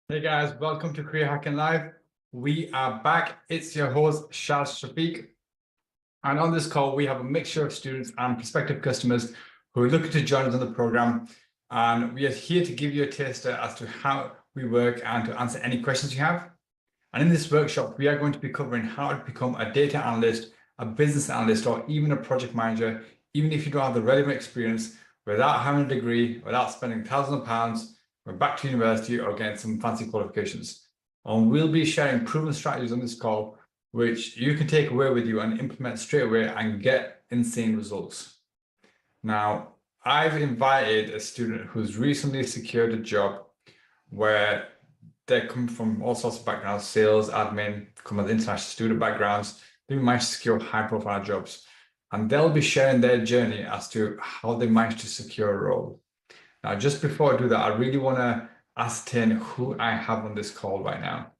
Hey guys, welcome to Career Hacking Live. We are back. It's your host, Shaz Shafiq. And on this call, we have a mixture of students and prospective customers who are looking to join us on the program. And we are here to give you a taster as to how we work and to answer any questions you have. And in this workshop, we are going to be covering how to become a data analyst, a business analyst, or even a project manager, even if you don't have the relevant experience, without having a degree, without spending thousands of pounds, going back to university or getting some fancy qualifications. And we'll be sharing proven strategies on this call, which you can take away with you and implement straight away and get insane results. Now, I've invited a student who's recently secured a job where they come from all sorts of backgrounds, sales, admin, come with international student backgrounds. They managed to secure high-profile jobs. And they'll be sharing their journey as to how they managed to secure a role. Now, just before I do that, I really want to ascertain who I have on this call right now.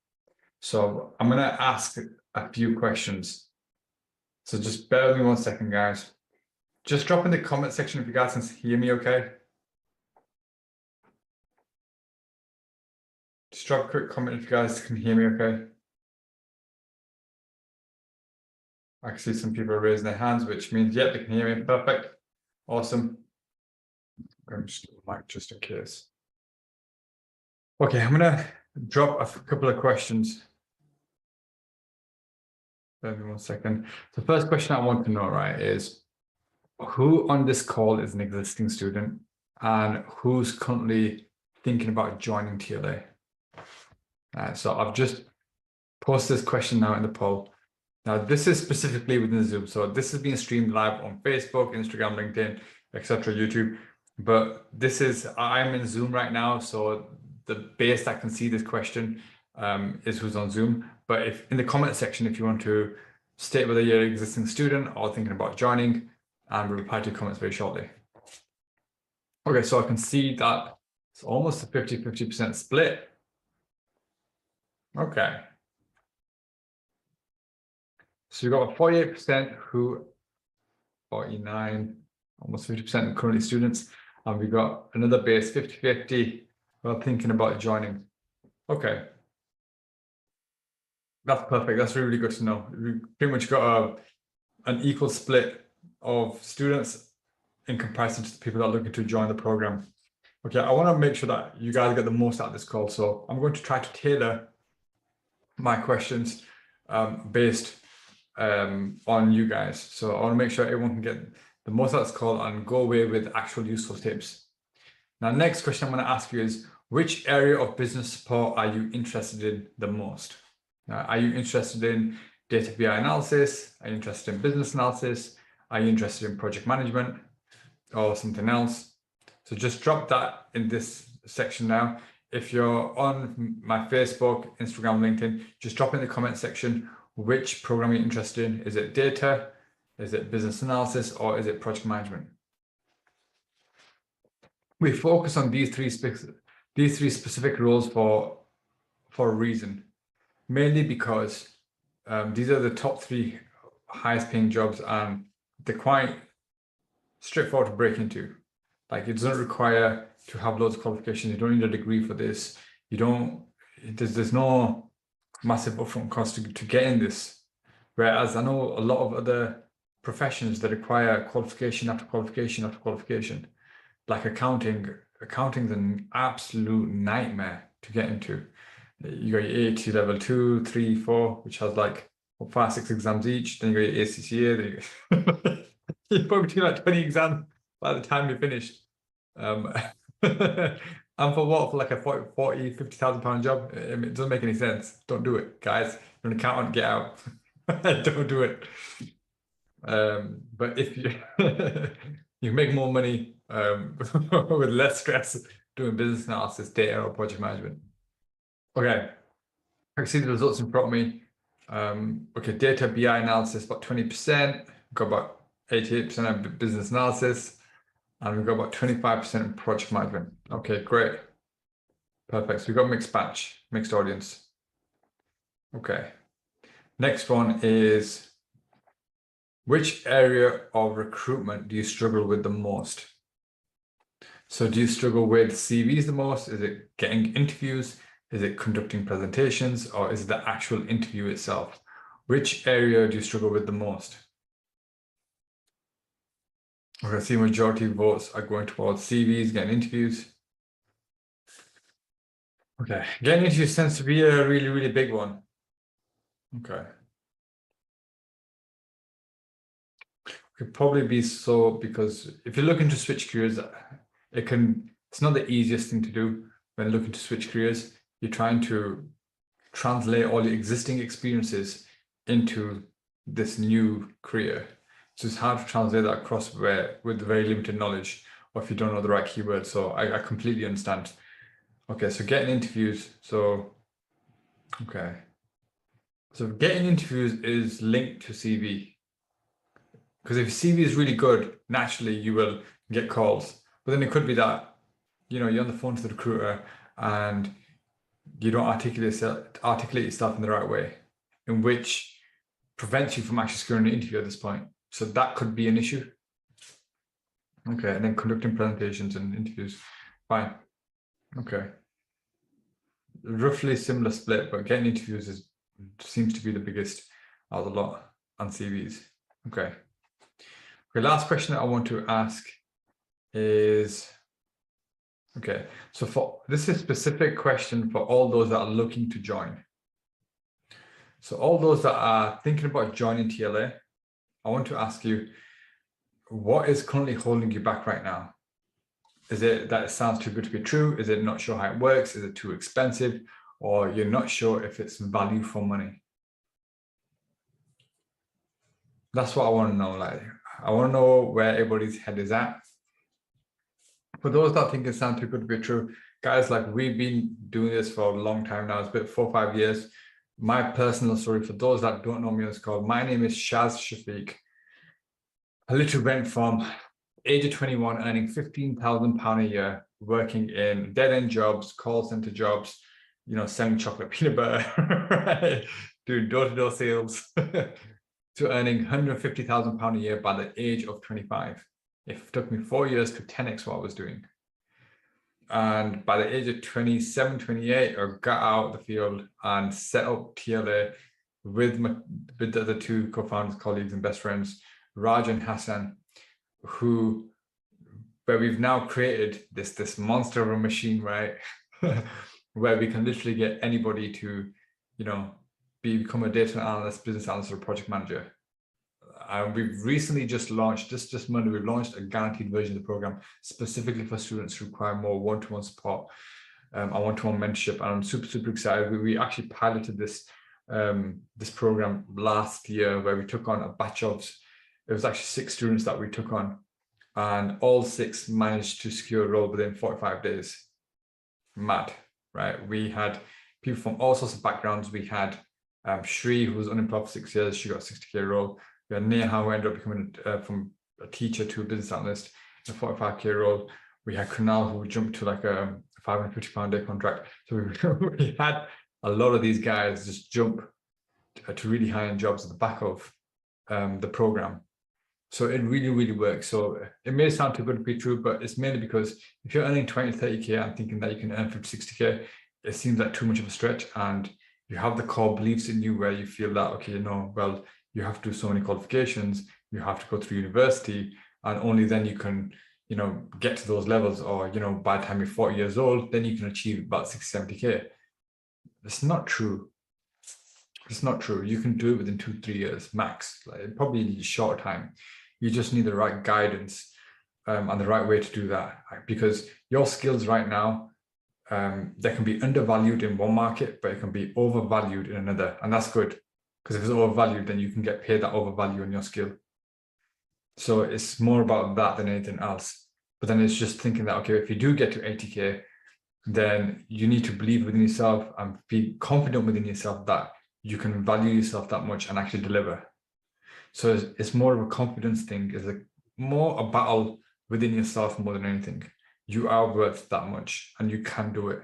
So I'm going to ask a few questions. So just bear with me 1 second, guys. Just drop in the comment section if you guys can hear me okay. Just drop a quick comment if you guys can hear me okay. I can see some people are raising their hands, which means, yep, they can hear me. Perfect. Awesome. I'm going to just do the mic just in case. Okay, I'm going to drop a couple of questions. Bear with me 1 second. The first question I want to know, right, is who on this call is an existing student and who's currently thinking about joining TLA? So I've just posted this question now in the poll. Now, this is specifically within Zoom. So this is being streamed live on Facebook, Instagram, LinkedIn, etc., YouTube. But this is, I'm in Zoom right now. So the base that can see this question is who's on Zoom. But if in the comment section, if you want to state whether you're an existing student or thinking about joining, and we'll reply to your comments very shortly. Okay, so I can see that it's almost a 50-50% split. Okay. So you've got 48% who, 49, almost 50% currently students, and we've got another base 50-50 who are thinking about joining. Okay. That's perfect. That's really good to know. We've pretty much got an equal split of students in comparison to the people that are looking to join the program. Okay, I want to make sure that you guys get the most out of this call. So I'm going to try to tailor my questions based on you guys. So I want to make sure everyone can get the most out of this call and go away with actual useful tips. Now, next question I'm going to ask you is, which area of business support are you interested in the most? Are you interested in data BI analysis? Are you interested in business analysis? Are you interested in project management or something else? So just drop that in this section now. If you're on my Facebook, Instagram, LinkedIn, just drop in the comment section which program you're interested in. Is it data? Is it business analysis? Or is it project management? We focus on these three specific roles for a reason, mainly because these are the top 3 highest paying jobs and they're quite straightforward to break into. Like, it doesn't require to have loads of qualifications. You don't need a degree for this. There's no massive upfront cost to get in this. Whereas I know a lot of other professions that require qualification after qualification after qualification, like accounting. Accounting's an absolute nightmare to get into. You got your AAT level 2, 3, 4, which has like 5, 6 exams each. Then you got your ACCA. Then you probably do like 20 exams by the time you're finished. And for what? For like a 40, 50,000 pound job? It doesn't make any sense. Don't do it, guys. You're an accountant, get out. Don't do it. But if you you make more money with less stress doing business analysis, data, or project management. Okay, I can see the results in front of me. Okay, data BI analysis about 20%. We've got about 88% of business analysis. And we've got about 25% in project management. Okay, great. Perfect. So we've got mixed batch, mixed audience. Okay. Next one is, which area of recruitment do you struggle with the most? So do you struggle with CVs the most? Is it getting interviews? Is it conducting presentations, or is it the actual interview itself? Which area do you struggle with the most? Okay, I see majority of votes are going towards CVs, getting interviews. Okay, getting interviews tends to be a really, really big one. Okay. Could probably be so, because if you're looking to switch careers, it's not the easiest thing to do when looking to switch careers. You're trying to translate all your existing experiences into this new career. So it's hard to translate that across with very limited knowledge, or if you don't know the right keywords. So I completely understand. Okay, so getting interviews. So, okay. So getting interviews is linked to CV. Because if your CV is really good, naturally you will get calls. But then it could be that, you're on the phone to the recruiter and you don't articulate yourself in the right way, in which prevents you from actually securing an interview at this point. So that could be an issue. Okay, and then conducting presentations and interviews. Fine. Okay. Roughly similar split, but getting interviews seems to be the biggest out of the lot on CVs. Okay. Okay, last question that I want to ask is, okay, so this is a specific question for all those that are looking to join. So all those that are thinking about joining TLA, I want to ask you, what is currently holding you back right now? Is it that it sounds too good to be true? Is it not sure how it works? Is it too expensive? Or you're not sure if it's value for money? That's what I want to know. Like, I want to know where everybody's head is at. For those that think it sounds too good to be true, guys, like, we've been doing this for a long time now. It's been 4 or 5 years. My personal story, for those that don't know me on this call, my name is Shaz Shafiq. I literally went from age of 21, earning £15,000 a year, working in dead-end jobs, call center jobs, selling chocolate peanut butter, right? Doing door-to-door sales, to earning £150,000 a year by the age of 25. It took me 4 years to 10x what I was doing. And by the age of 27, 28, I got out the field and set up TLA with the other 2 co-founders, colleagues, and best friends, Raj and Hassan, where we've now created this monster of a machine, right? Where we can literally get anybody to, become a data analyst, business analyst, or project manager. We've recently just launched, just Monday, we've launched a guaranteed version of the program specifically for students who require more one-to-one support, and one-to-one mentorship. And I'm super, super excited. We actually piloted this program last year, where we took on a batch of, it was actually 6 students that we took on, and all 6 managed to secure a role within 45 days. Mad, right? We had people from all sorts of backgrounds. We had Shri, who was unemployed for 6 years. She got a 60K role. We had Neha, who ended up becoming from a teacher to a business analyst in a 45K role. We had Kunal, who jumped to like a £550 a day contract. So we had a lot of these guys just jump to really high-end jobs at the back of the program. So it really, really works. So it may sound too good to be true, but it's mainly because if you're earning 20, 30K and thinking that you can earn 50, 60K, it seems like too much of a stretch. And you have the core beliefs in you where you feel that, okay, well, you have to do so many qualifications, you have to go through university, and only then you can, get to those levels. Or, by the time you're 40 years old, then you can achieve about 60, 70K. It's not true. It's not true. You can do it within 2-3 years max, like probably short time. You just need the right guidance and the right way to do that, because your skills right now, they can be undervalued in one market, but it can be overvalued in another. And that's good, because if it's overvalued, then you can get paid that overvalue in your skill. So it's more about that than anything else. But then it's just thinking that, okay, if you do get to 80K, then you need to believe within yourself and be confident within yourself that you can value yourself that much and actually deliver. So it's more of a confidence thing. It's more a battle within yourself more than anything. You are worth that much and you can do it.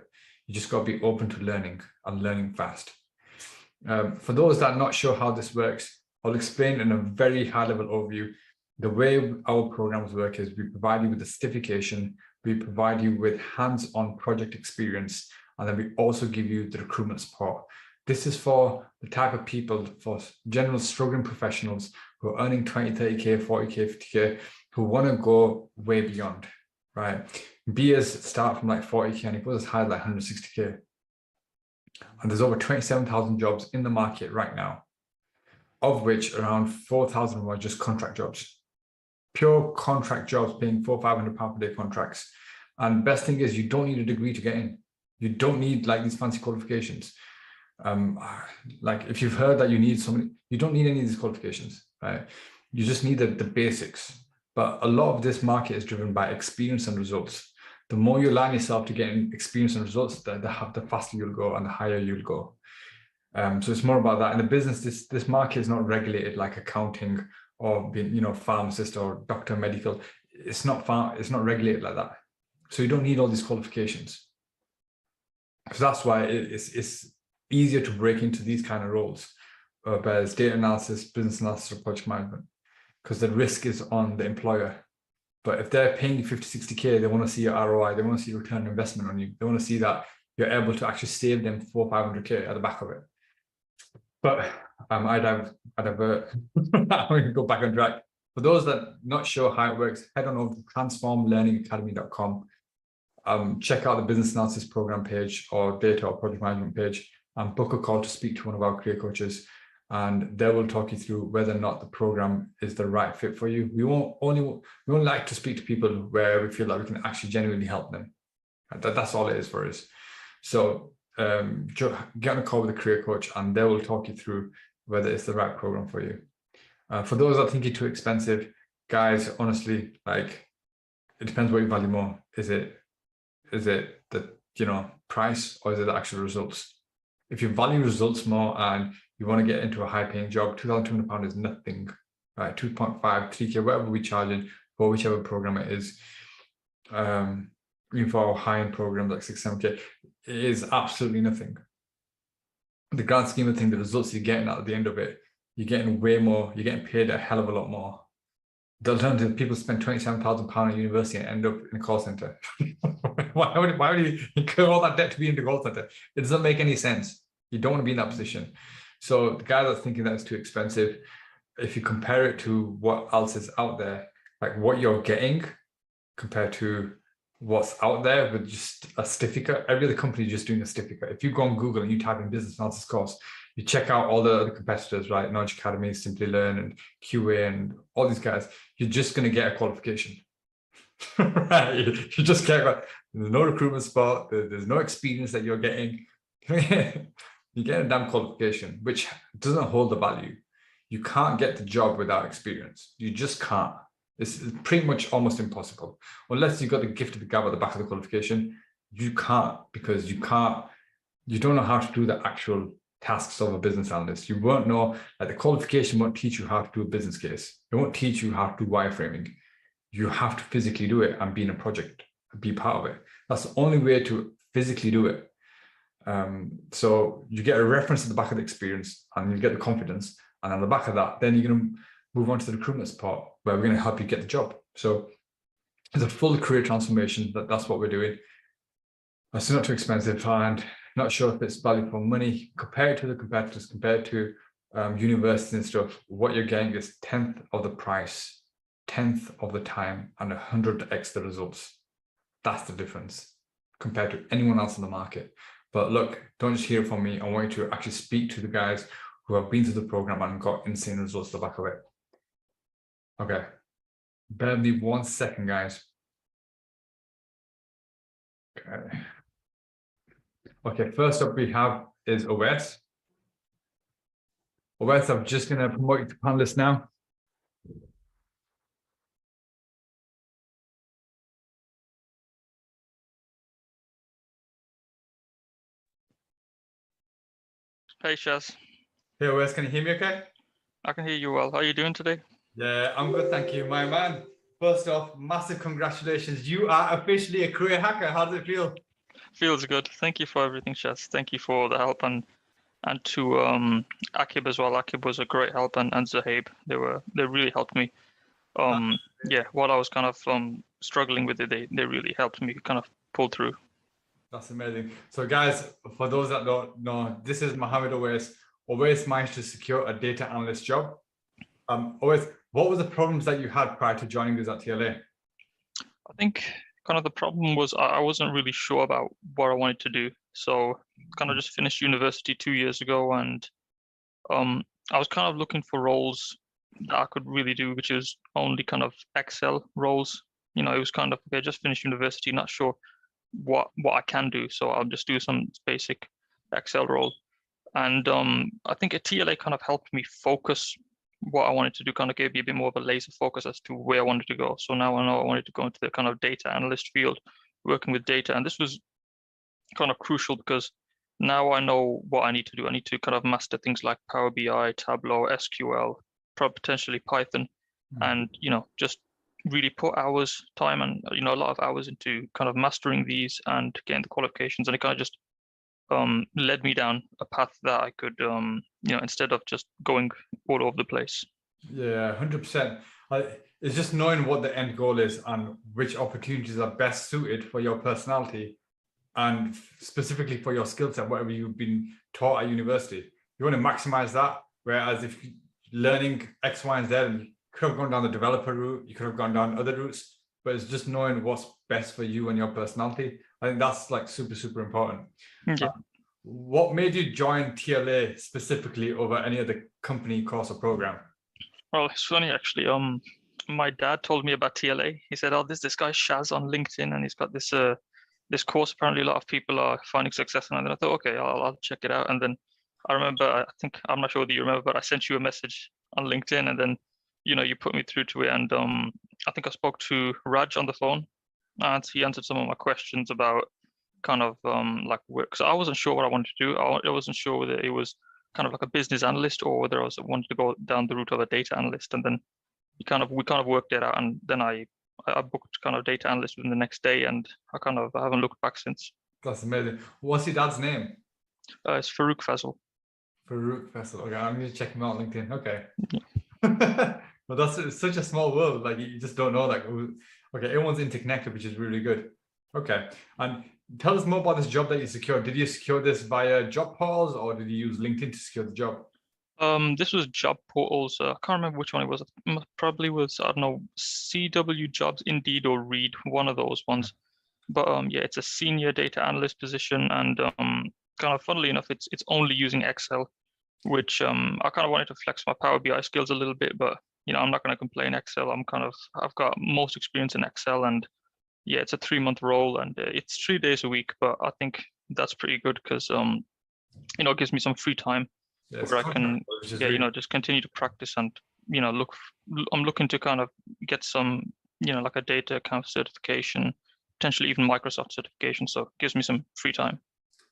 You just got to be open to learning and learning fast. For those that are not sure how this works, I'll explain in a very high level overview. The way our programs work is we provide you with a certification, we provide you with hands-on project experience, And then we also give you the recruitment support. This is for the type of people, for general struggling professionals who are earning 20, 30K, 40K, 50K, who want to go way beyond, right? BAs start from like 40K and it goes as high as like 160K. And there's over 27,000 jobs in the market right now, of which around 4,000 were just contract jobs. Pure contract jobs paying £400-500 per day contracts. And best thing is you don't need a degree to get in. You don't need like these fancy qualifications. Like if you've heard that you need somebody, you don't need any of these qualifications, right? You just need the basics. But a lot of this market is driven by experience and results. The more you align yourself to getting experience and results, the faster you'll go and the higher you'll go. So it's more about that. In the business, this market is not regulated like accounting or being, pharmacist or doctor, medical. It's not regulated like that. So you don't need all these qualifications. So that's why it's easier to break into these kind of roles, whereas data analysis, business analysis, or project management, because the risk is on the employer. But if they're paying you 50, 60K, they want to see your ROI, they want to see return on investment on you. They want to see that you're able to actually save them 400-500K at the back of it. But I divert. I'm going to go back on track. For those that are not sure how it works, head on over to transformlearningacademy.com. Check out the business analysis program page or data or project management page and book a call to speak to one of our career coaches. And they will talk you through whether or not the program is the right fit for you. We only like to speak to people where we feel like we can actually genuinely help them. That's all it is for us. So get on a call with a career coach and they will talk you through whether it's the right program for you. For those that think it's too expensive, guys, honestly, like it depends what you value more. Is it the price, or is it the actual results? If you value results more and you want to get into a high paying job, £2,200 is nothing, right? 2.5, 3K, whatever we charge it for whichever program it is. Even for our high-end programs like 6, 7K, it is absolutely nothing. The grand scheme of things, the results you're getting at the end of it, you're getting way more, you're getting paid a hell of a lot more. The alternative, people spend £27,000 at university and end up in a call center. why would you incur all that debt to be in the call center? It doesn't make any sense. You don't want to be in that position. So the guy that's thinking that it's too expensive, if you compare it to what else is out there, like what you're getting compared to what's out there with just a certificate, every other company is just doing a certificate. If you go on Google and you type in business analysis course, you check out all the other competitors, right? Knowledge Academy, Simply Learn, and QA, and all these guys, you're just going to get a qualification. Right? You just get, there's no recruitment spot, there's no experience that you're getting. You get a damn qualification, which doesn't hold the value. You can't get the job without experience. You just can't. It's pretty much almost impossible. Unless you've got the gift of the gab at the back of the qualification, you can't, because you don't know how to do the actual tasks of a business analyst. You won't know, like the qualification won't teach you how to do a business case. It won't teach you how to do wireframing. You have to physically do it and be in a project, be part of it. That's the only way to physically do it. So you get a reference at the back of the experience and you get the confidence. And on the back of that, then you're going to move on to the recruitment support where we're going to help you get the job. So it's a full career transformation. That's what we're doing. It's not too expensive and not sure if it's value for money compared to the competitors, compared to universities and stuff. What you're getting is 10th of the price, 10th of the time, and 100x the results. That's the difference compared to anyone else in the market. But look, don't just hear it from me. I want you to actually speak to the guys who have been through the program and got insane results at the back of it. Okay, bear with me 1 second, guys. Okay, first up we have is OS. OS, I'm just going to promote you to panelist now. Hey, Shaz. Hey, OS, can you hear me okay? I can hear you well. How are you doing today? Yeah, I'm good, thank you, my man. First off, massive congratulations. You are officially a career hacker. How does it feel? Feels good. Thank you for everything, Shaz. Thank you for the help and to Akib as well. Akib was a great help, and Zahaib. They really helped me. Yeah, while I was kind of struggling with it, they really helped me kind of pull through. That's amazing. So guys, for those that don't know, this is Mohammed Owais. Owais managed to secure a data analyst job. Owais, what were the problems that you had prior to joining us at TLA? I think kind of the problem was I wasn't really sure about what I wanted to do. So kind of just finished university 2 years ago, and I was kind of looking for roles that I could really do, which is only kind of Excel roles. It was kind of, okay, just finished university, not sure what I can do, so I'll just do some basic Excel role. And I think a TLA kind of helped me focus what I wanted to do, kind of gave me a bit more of a laser focus as to where I wanted to go. So now I know I wanted to go into the kind of data analyst field, working with data. And this was kind of crucial because now I know what I need to do. I need to kind of master things like Power BI, Tableau, SQL, potentially Python, and just really put hours, time, and a lot of hours into kind of mastering these and getting the qualifications. And it kind of just led me down a path that I could, instead of just going all over the place. Yeah, 100%. It's just knowing what the end goal is and which opportunities are best suited for your personality and specifically for your skill set, whatever you've been taught at university. You want to maximize that. Whereas if learning X, Y, and Z, you could have gone down the developer route, you could have gone down other routes, but it's just knowing what's best for you and your personality. I think that's like super, super important. Yeah. What made you join TLA specifically over any other company, course, or program? Well, it's funny actually. My dad told me about TLA. He said, "Oh, there's this guy Shaz on LinkedIn, and he's got this course. Apparently, a lot of people are finding success." And then I thought, okay, I'll check it out. And then I remember, I think I'm not sure whether you remember, but I sent you a message on LinkedIn, and then you put me through to it. And I think I spoke to Raj on the phone, and he answered some of my questions about kind of like work. So I wasn't sure what I wanted to do. I wasn't sure whether it was kind of like a business analyst or whether I wanted to go down the route of a data analyst. And then we kind of worked it out, and then I booked kind of data analyst within the next day, and I haven't looked back since. That's amazing. What's your dad's name? It's Farouk Fazal. Farouk Fazal. Okay, I'm going to check him out on LinkedIn. Okay. Well, that's such a small world. Like you just don't know that. Okay, everyone's interconnected, which is really good. Okay, and tell us more about this job that you secured. Did you secure this via job portals or did you use LinkedIn to secure the job? This was job portals. I can't remember which one it was. Probably was, I don't know, CW Jobs, Indeed, or Read, one of those ones. But yeah, it's a senior data analyst position, and kind of funnily enough, it's only using Excel, which I kind of wanted to flex my Power BI skills a little bit, but I'm not going to complain. Excel, I've got most experience in Excel, and yeah, it's a 3-month role, and it's 3 days a week, but I think that's pretty good because it gives me some free time where I can just continue to practice and I'm looking to kind of get some like a data account certification, potentially even Microsoft certification, so it gives me some free time.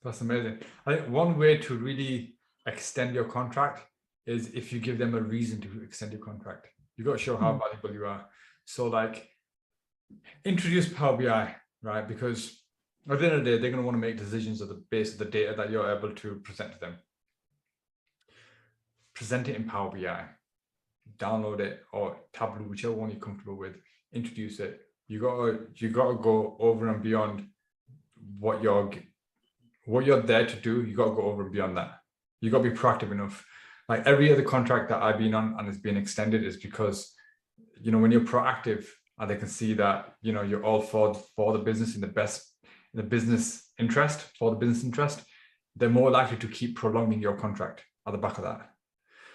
That's amazing. I think one way to really extend your contract is if you give them a reason to extend your contract. You've got to show how valuable you are. So like introduce Power BI, right? Because at the end of the day, they're going to want to make decisions on the basis of the data that you're able to present to them. Present it in Power BI, download it, or Tableau, whichever one you're comfortable with, introduce it. You got to go over and beyond what you're there to do. You got to go over and beyond that. You got to be proactive enough. Like every other contract that I've been on and it's been extended is because, when you're proactive and they can see that, you're all for the business in the business interest, they're more likely to keep prolonging your contract at the back of that.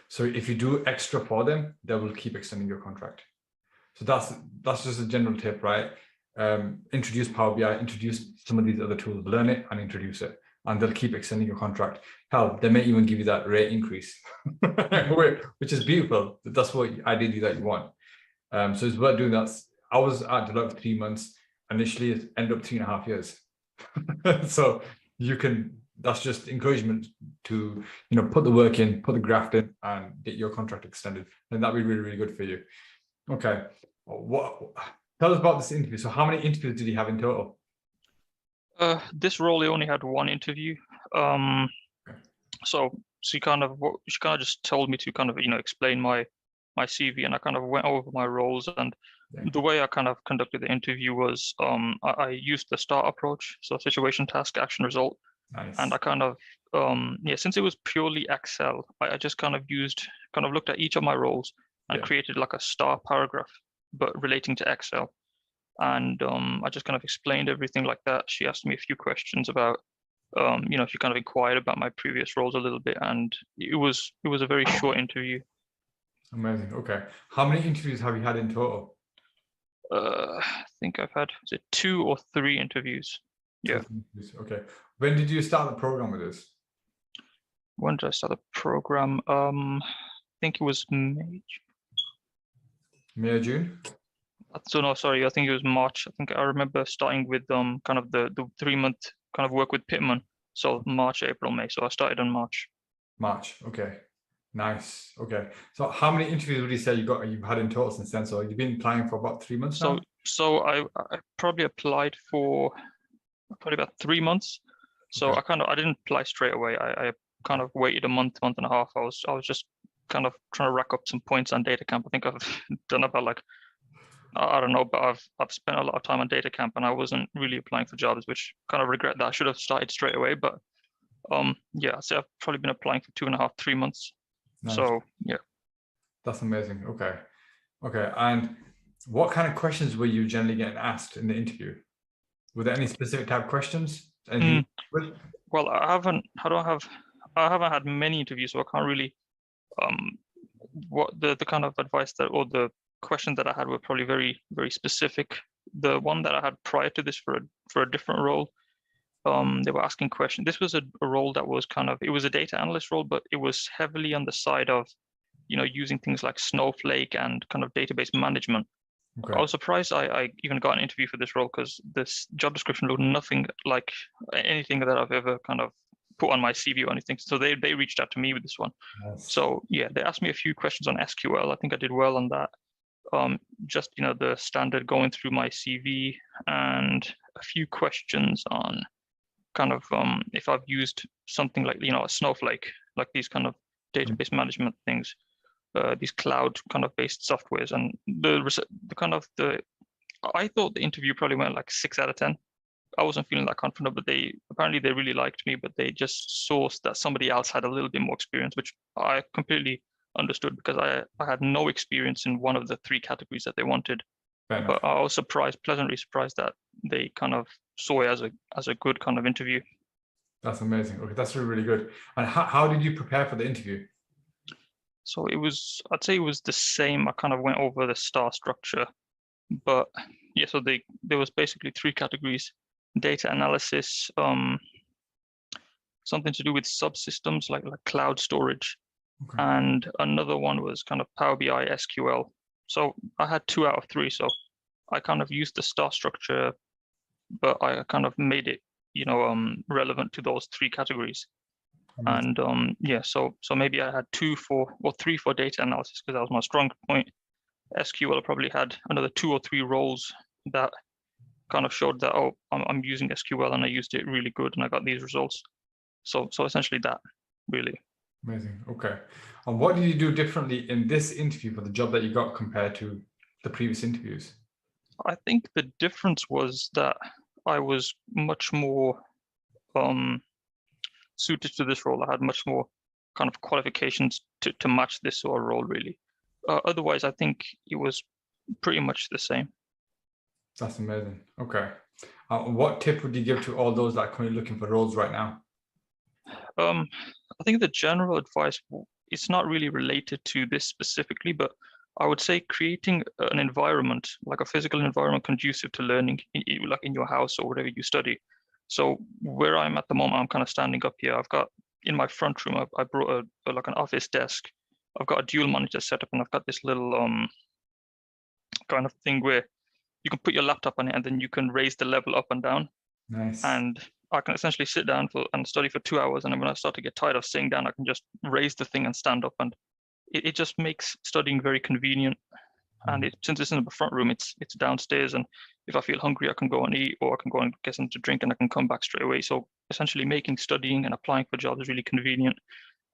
So if you do extra for them, they will keep extending your contract. So that's just a general tip, right? Introduce Power BI, introduce some of these other tools, learn it and introduce it, and they'll keep extending your contract. Hell, they may even give you that rate increase, which is beautiful. That's what ideally that you want. So it's worth doing that. I was at Deloitte for 3 months. Initially, it ended up 3.5 years. So that's just encouragement to put the work in, put the graft in, and get your contract extended. And that'd be really, really good for you. Okay, tell us about this interview. So how many interviews did you have in total? This role, I only had one interview. So she kind of just told me to kind of explain my my CV, and I kind of went over my roles. And Yeah. the way I kind of conducted the interview was I used the STAR approach, so situation, task, action, result. Nice. And I kind of since it was purely Excel, I just kind of looked at each of my roles and Yeah. created like a STAR paragraph, but relating to Excel. And I just kind of explained everything like that. She asked me a few questions about, she kind of inquired about my previous roles a little bit, and it was a very short interview. Amazing. Okay. How many interviews have you had in total? I think I've had, is it 2 or 3 interviews? Yeah. Okay. When did you start the program with this? When did I start the program? I think it was May. May or June? So no, sorry, I think it was March. I think I remember starting with kind of the 3-month kind of work with Pitman. So March, April, May. So I started in March. March. Okay. Nice. Okay. So how many interviews would you say you've had in total since then? So you've been applying for about 3 months now? So I probably applied for probably about 3 months. So Okay. I didn't apply straight away. I kind of waited a month and a half. I was just kind of trying to rack up some points on data camp. I think I've done about like, I don't know, but I've spent a lot of time on data camp, and I wasn't really applying for jobs, which kind of regret that. I should have started straight away. But yeah, so I've probably been applying for 2.5, 3 months. Nice. So yeah. That's amazing. Okay. Okay. And what kind of questions were you generally getting asked in the interview? Were there any specific type of questions? Well, I haven't had many interviews, so I can't really what the kind of advice that, or the questions that I had were probably very, very specific. The one that I had prior to this for a different role, they were asking questions. This was a role that was it was a data analyst role, but it was heavily on the side of, using things like Snowflake and kind of database management. Okay. I was surprised I even got an interview for this role, because this job description looked nothing like anything that I've ever kind of put on my CV or anything. So they reached out to me with this one. Nice. So yeah, they asked me a few questions on SQL. I think I did well on that. Just the standard going through my CV, and a few questions on kind of if I've used something like a Snowflake, like these kind of database management things, these cloud kind of based softwares, and I thought the interview probably went like 6 out of 10. I wasn't feeling that confident, but they really liked me, but they just saw that somebody else had a little bit more experience, which I completely understood, because I had no experience in one of the 3 categories that they wanted. But I was pleasantly surprised that they kind of saw it as a good kind of interview. That's amazing. Okay, that's really, really good. And how did you prepare for the interview? So I'd say it was the same. I kind of went over the STAR structure, but yeah, so there was basically 3 categories: data analysis, something to do with subsystems like cloud storage, Okay. and another one was kind of Power BI, SQL. So I had 2 out of 3. So I kind of used the STAR structure, but I kind of made it, relevant to those 3 categories. And yeah, so maybe I had 3 for data analysis, because that was my strong point. SQL, I probably had another 2 or 3 roles that kind of showed that, oh, I'm using SQL and I used it really good and I got these results. So essentially that, really. Amazing. Okay. And what did you do differently in this interview for the job that you got compared to the previous interviews? I think the difference was that I was much more suited to this role. I had much more kind of qualifications to match this sort of role, really. Otherwise, I think it was pretty much the same. That's amazing. Okay. What tip would you give to all those that are currently looking for roles right now? I think the general advice, it's not really related to this specifically, but I would say creating an environment, like a physical environment conducive to learning, like in your house or whatever you study. So where I'm at the moment, I'm kind of standing up here. I've got in my front room, I brought like an office desk. I've got a dual monitor setup, and I've got this little kind of thing where you can put your laptop on it, and then you can raise the level up and down. Nice. And I can essentially sit down and study for 2 hours, and then when I start to get tired of sitting down, I can just raise the thing and stand up, and it just makes studying very convenient. And since it's in the front room, it's downstairs, and if I feel hungry, I can go and eat, or I can go and get something to drink, and I can come back straight away. So essentially making studying and applying for jobs really convenient.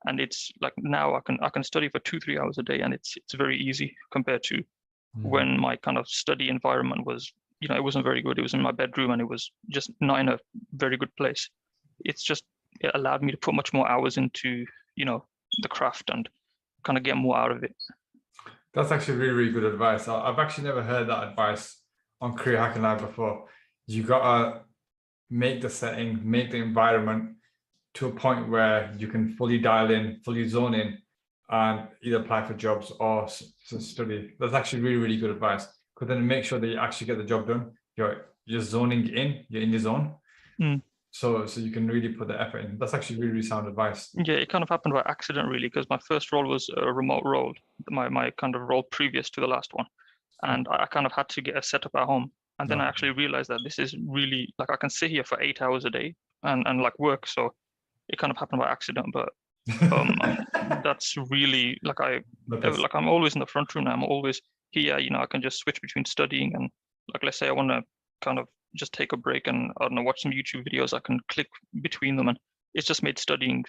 And it's like now I can study for 2-3 hours a day, and it's very easy compared to when my kind of study environment was, it wasn't very good. It was in my bedroom, and it was just not in a very good place. It allowed me to put much more hours into, the craft and kind of get more out of it. That's actually really, really good advice. I've actually never heard that advice on Career Hacking Live before. You gotta make the setting, make the environment to a point where you can fully dial in, fully zone in, and either apply for jobs or study. That's actually really, really good advice. Because then make sure that you actually get the job done. You're zoning in, you're in your zone. So you can really put the effort in. That's actually really, really sound advice. Yeah, it kind of happened by accident, really, because my first role was a remote role, my kind of role previous to the last one. And I kind of had to get a setup at home. And then I actually realized that this is really, like, I can sit here for 8 hours a day and like work. So it kind of happened by accident, but that's really like I'm always in the front room now. I'm always here, I can just switch between studying and, like, let's say I want to kind of just take a break and, I don't know, watch some YouTube videos. I can click between them, and it's just made studying,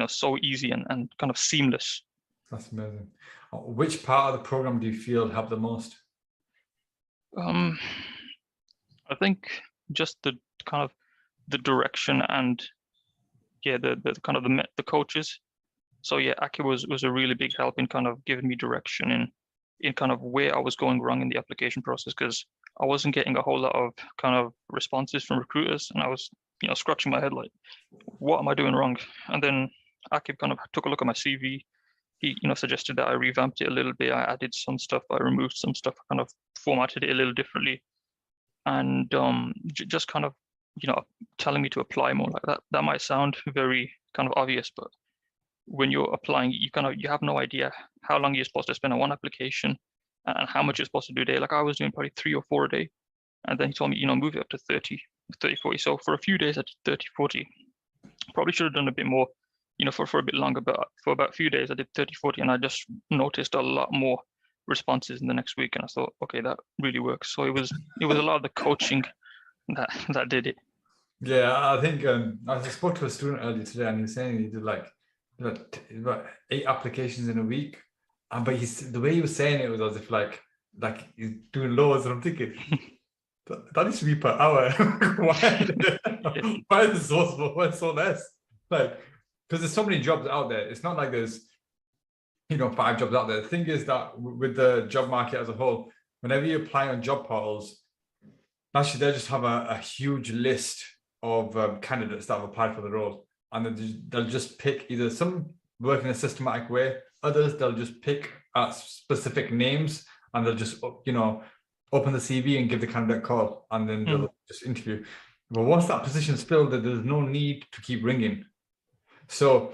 so easy and kind of seamless. That's amazing. Which part of the program do you feel helped the most? I think just the kind of the direction and the kind of the coaches. So yeah, Aki was a really big help in kind of giving me direction in kind of where I was going wrong in the application process, because I wasn't getting a whole lot of kind of responses from recruiters, and I was scratching my head like, what am I doing wrong? And then Aki kind of took a look at my CV. He suggested that I revamped it a little bit. I added some stuff, I removed some stuff, I kind of formatted it a little differently, and just kind of telling me to apply more like that. That might sound very kind of obvious, but when you're applying, you have no idea how long you're supposed to spend on one application and how much you're supposed to do a day. Like I was doing probably 3 or 4 a day, and then he told me, move it up to 30, 40. So for a few days I did 30, 40. Probably should have done a bit more, for a bit longer, but for about a few days I did 30, 40, and I just noticed a lot more responses in the next week, and I thought, okay, that really works. So it was a lot of the coaching that did it. Yeah, I think I spoke to a student earlier today, and he was saying he did like about 8 applications in a week, but the way he was saying it was as if like he's doing loads, and I'm thinking that needs to be per hour. Why is it so less? Like, because there's so many jobs out there. It's not like there's 5 jobs out there. The thing is that with the job market as a whole, whenever you apply on job portals, actually they just have a huge list of candidates that have applied for the role, and then they'll just pick either some work in a systematic way, others they'll just pick specific names, and they'll just open the CV and give the candidate a call, and then they'll just interview. But once that position is filled, there's no need to keep ringing. So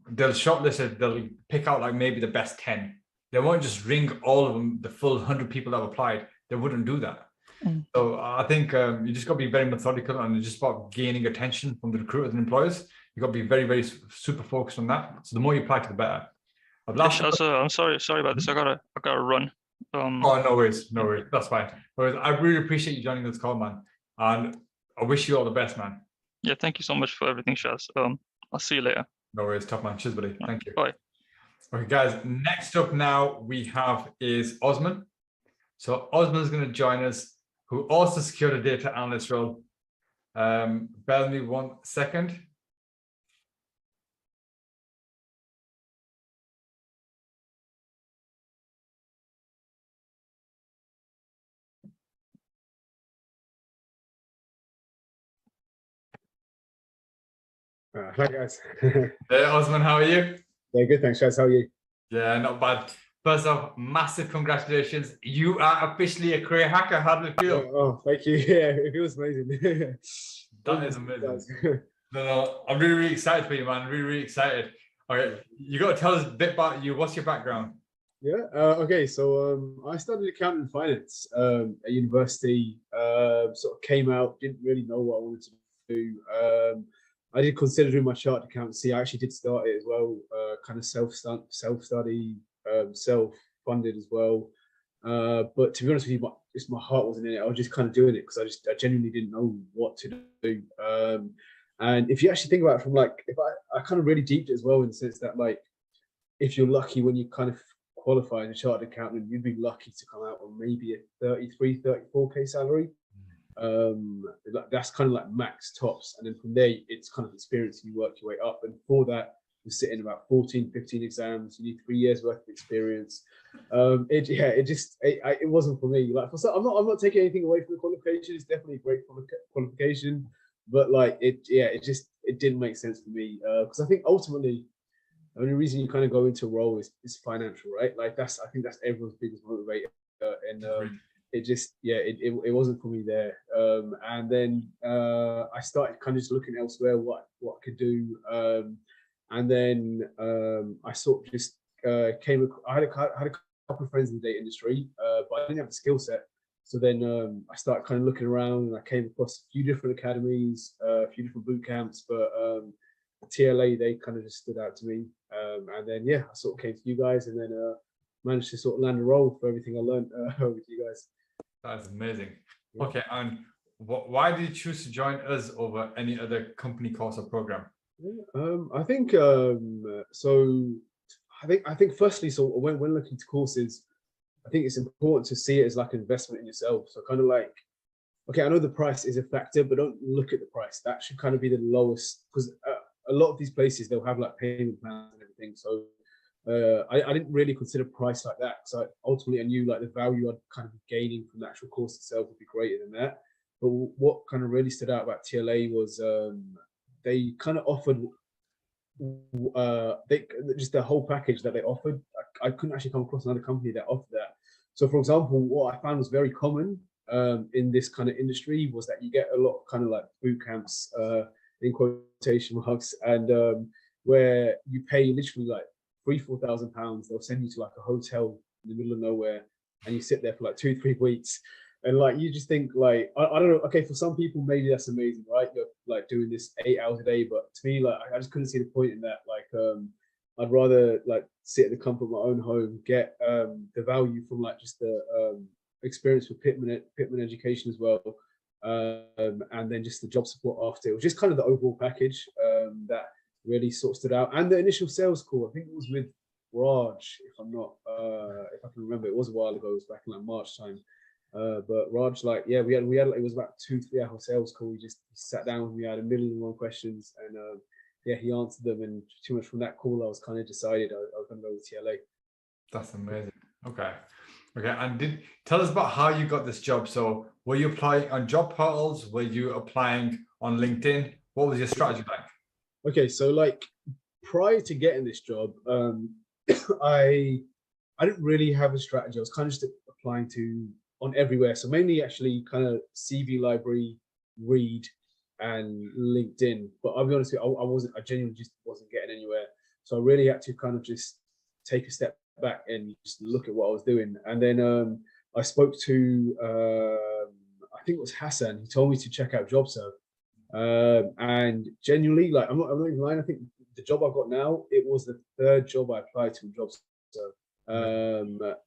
they'll shortlist it, they'll pick out like maybe the best 10. They won't just ring all of them, the full 100 people that have applied. They wouldn't do that. So I think you just got to be very methodical, and it's just about gaining attention from the recruiters and employers. You got to be very, very super focused on that. So the more you apply to the better. I'm sorry about this. I gotta run. Oh, no worries. That's fine. I really appreciate you joining this call, man, and I wish you all the best, man. Yeah, thank you so much for everything, Shaz. I'll see you later. No worries, top man. Cheers, buddy. Thank you. Bye. Okay, guys. Next up now we have is Osman. So Osman is going to join us, who also secured a data analyst role. Bear with me 1 second. Hi guys. Hey Osman, how are you? Yeah, good, thanks, Chaz. How are you? Yeah, not bad. First off, massive congratulations. You are officially a career hacker. How does it feel? Oh, thank you. Yeah, it feels amazing. That is amazing. No, I'm really, really excited for you, man. Really, really excited. Okay, you got to tell us a bit about you. What's your background? Yeah. Okay. So I studied accounting and finance at university. Sort of came out, didn't really know what I wanted to do. I did consider doing my chartered accountancy. I actually did start it as well. Kind of self-study, self-funded as well. But to be honest with you, my heart wasn't in it. I was just kind of doing it because I genuinely didn't know what to do. And if you actually think about it from like, if I kind of really deeped it as well in the sense that like, if you're lucky when you kind of qualify as a chartered accountant, you'd be lucky to come out on maybe a 33, 34K salary. That's kind of like max tops. And then from there, it's kind of experience and you work your way up. And for that, you're sitting about 14, 15 exams. You need 3 years worth of experience. It wasn't for me. Like, I'm not taking anything away from the qualification. It's definitely a great qualification, but like it didn't make sense for me because I think ultimately the only reason you kind of go into a role is financial, right? Like I think that's everyone's biggest motivator, and it wasn't for me there. And then I started kind of just looking elsewhere what I could do, and then I sort of just I had a couple of friends in the data industry, but I didn't have the skill set. So then I started kind of looking around, and I came across a few different academies, a few different boot camps, but TLA, they kind of just stood out to me. And then, I sort of came to you guys and then managed to sort of land a role for everything I learned with you guys. That's amazing. Yeah. Okay, and why did you choose to join us over any other company course or program? I think I think firstly, so when looking to courses, I think it's important to see it as like an investment in yourself. So kind of like, okay, I know the price is a factor, but don't look at the price. That should kind of be the lowest, because a lot of these places, they'll have like payment plans and everything. So I didn't really consider price like that. So ultimately I knew like the value I'd kind of be gaining from the actual course itself would be greater than that. But what kind of really stood out about TLA was they kind of offered just the whole package that they offered. I couldn't actually come across another company that offered that. So for example, what I found was very common in this kind of industry was that you get a lot of kind of like boot camps in quotation marks, and where you pay literally like £3,000-4,000. They'll send you to like a hotel in the middle of nowhere, and you sit there for like 2-3 weeks. And like you just think like I don't know. Okay, for some people maybe that's amazing, right? You're like doing this 8 hours a day, but to me, like I just couldn't see the point in that. Like I'd rather like sit at the comfort of my own home, get the value from like just the experience with Pitman education as well, and then just the job support after. It was just kind of the overall package that really sort of stood out. And the initial sales call, I think it was with Raj, if I can remember. It was a while ago. It was back in like March time. But Raj, like, we had like, it was about 2-3 hour sales call. We sat down, we had 1,000,001 questions, and he answered them. And too much from that call, I was kind of decided I was going to go with TLA. That's amazing. Okay, and tell us about how you got this job. So were you applying on job portals? Were you applying on LinkedIn? What was your strategy like? Okay, so like prior to getting this job, I didn't really have a strategy. I was kind of just applying on everywhere. So mainly actually kind of CV library, Read, and LinkedIn. But I'll be honest with you, I genuinely just wasn't getting anywhere. So I really had to kind of just take a step back and just look at what I was doing. And then I spoke to, I think it was Hassan. He told me to check out JobServe. And genuinely, like, I'm not even lying. I think the job I've got now, it was the 3rd job I applied to in JobServe.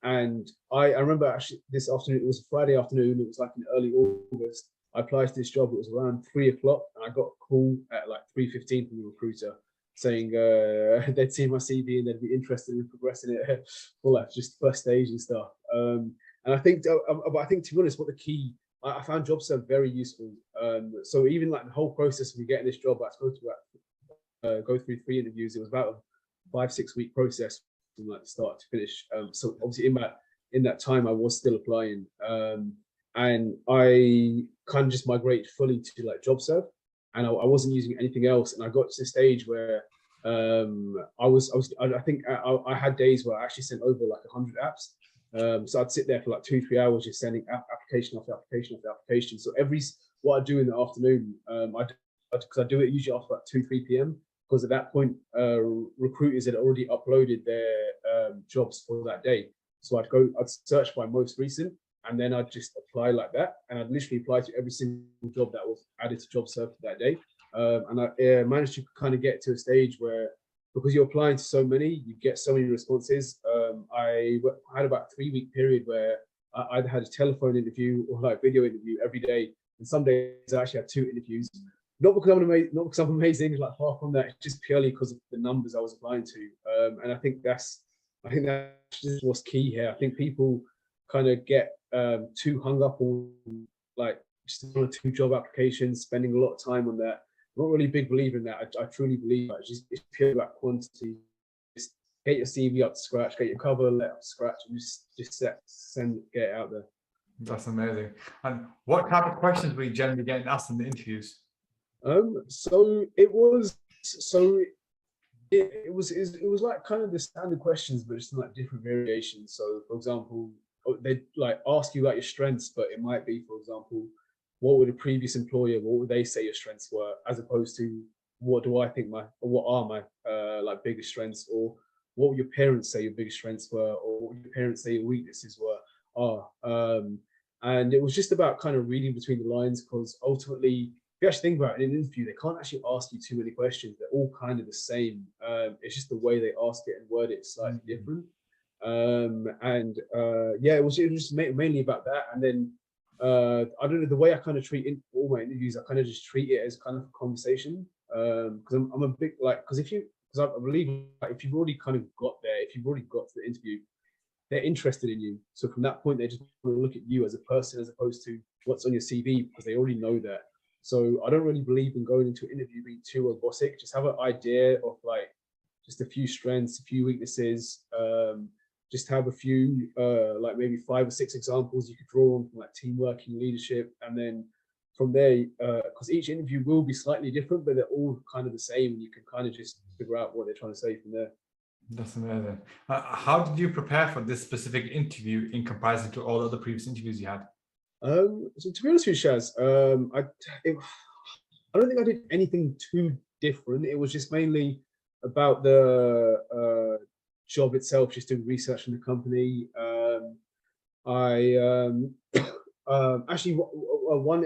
And I remember actually this afternoon, it was a Friday afternoon, it was like in early August. I applied to this job, it was around 3 o'clock, and I got a call at like 3:15 from the recruiter saying they'd seen my CV and they'd be interested in progressing it for like just first stage and stuff. And I think to be honest, what the key, I found JobServe very useful. So even like the whole process of me getting this job, I was supposed to go through 3 interviews. It was about a 5-6 week process from like start to finish. So obviously in that time I was still applying, and I kind of just migrated fully to like JobServe, and I wasn't using anything else. And I got to the stage where I think I had days where I actually sent over like 100 apps. So I'd sit there for like 2-3 hours just sending application after application after application. So what I do in the afternoon, because I do it usually after about 2-3 p.m. because at that point, recruiters had already uploaded their jobs for that day. So I'd search by most recent, and then I'd just apply like that. And I'd literally apply to every single job that was added to JobServe for that day. And I managed to kind of get to a stage where, because you're applying to so many, you get so many responses. I had about a 3-week period where I either had a telephone interview or like video interview every day. And some days I actually had 2 interviews. not because I'm amazing, like far from that. It's just purely because of the numbers I was applying to, and I think that's just what's key here. I think people kind of get too hung up on like just one or two job applications, spending a lot of time on that. I'm not really a big believer in that. I truly believe that it's purely about quantity. Just get your CV up to scratch, get your cover letter up to scratch, and just get it out there. That's amazing. And what type of questions were you generally getting asked in the interviews? So it was like kind of the standard questions, but just in like different variations. So for example, they'd like ask you about your strengths, but it might be, for example, what would a previous employer, what would they say your strengths were, as opposed to what do I think what are my like biggest strengths, or what would your parents say your biggest strengths were, or what would your parents say your weaknesses were. And it was just about kind of reading between the lines, because ultimately, if you actually think about it, in an interview, they can't actually ask you too many questions. They're all kind of the same. It's just the way they ask it and word it slightly different. Yeah, it was just mainly about that. And then I don't know, the way I kind of treat all my interviews, I kind of just treat it as kind of a conversation. Because I'm a big because I believe like, if you've already kind of got there, if you've already got to the interview, they're interested in you. So from that point, they just want to look at you as a person, as opposed to what's on your CV, because they already know that. So I don't really believe in going into an interview being too robotic. Just have an idea of like just a few strengths, a few weaknesses. Just have a few like maybe 5 or 6 examples you could draw on from like teamwork and leadership, and then from there, because each interview will be slightly different, but they're all kind of the same, and you can kind of just figure out what they're trying to say from there. That's amazing. How did you prepare for this specific interview in comparison to all other previous interviews you had? So to be honest with you, Shaz, I don't think I did anything too different. It was just mainly about the job itself, just doing research on the company. Actually, one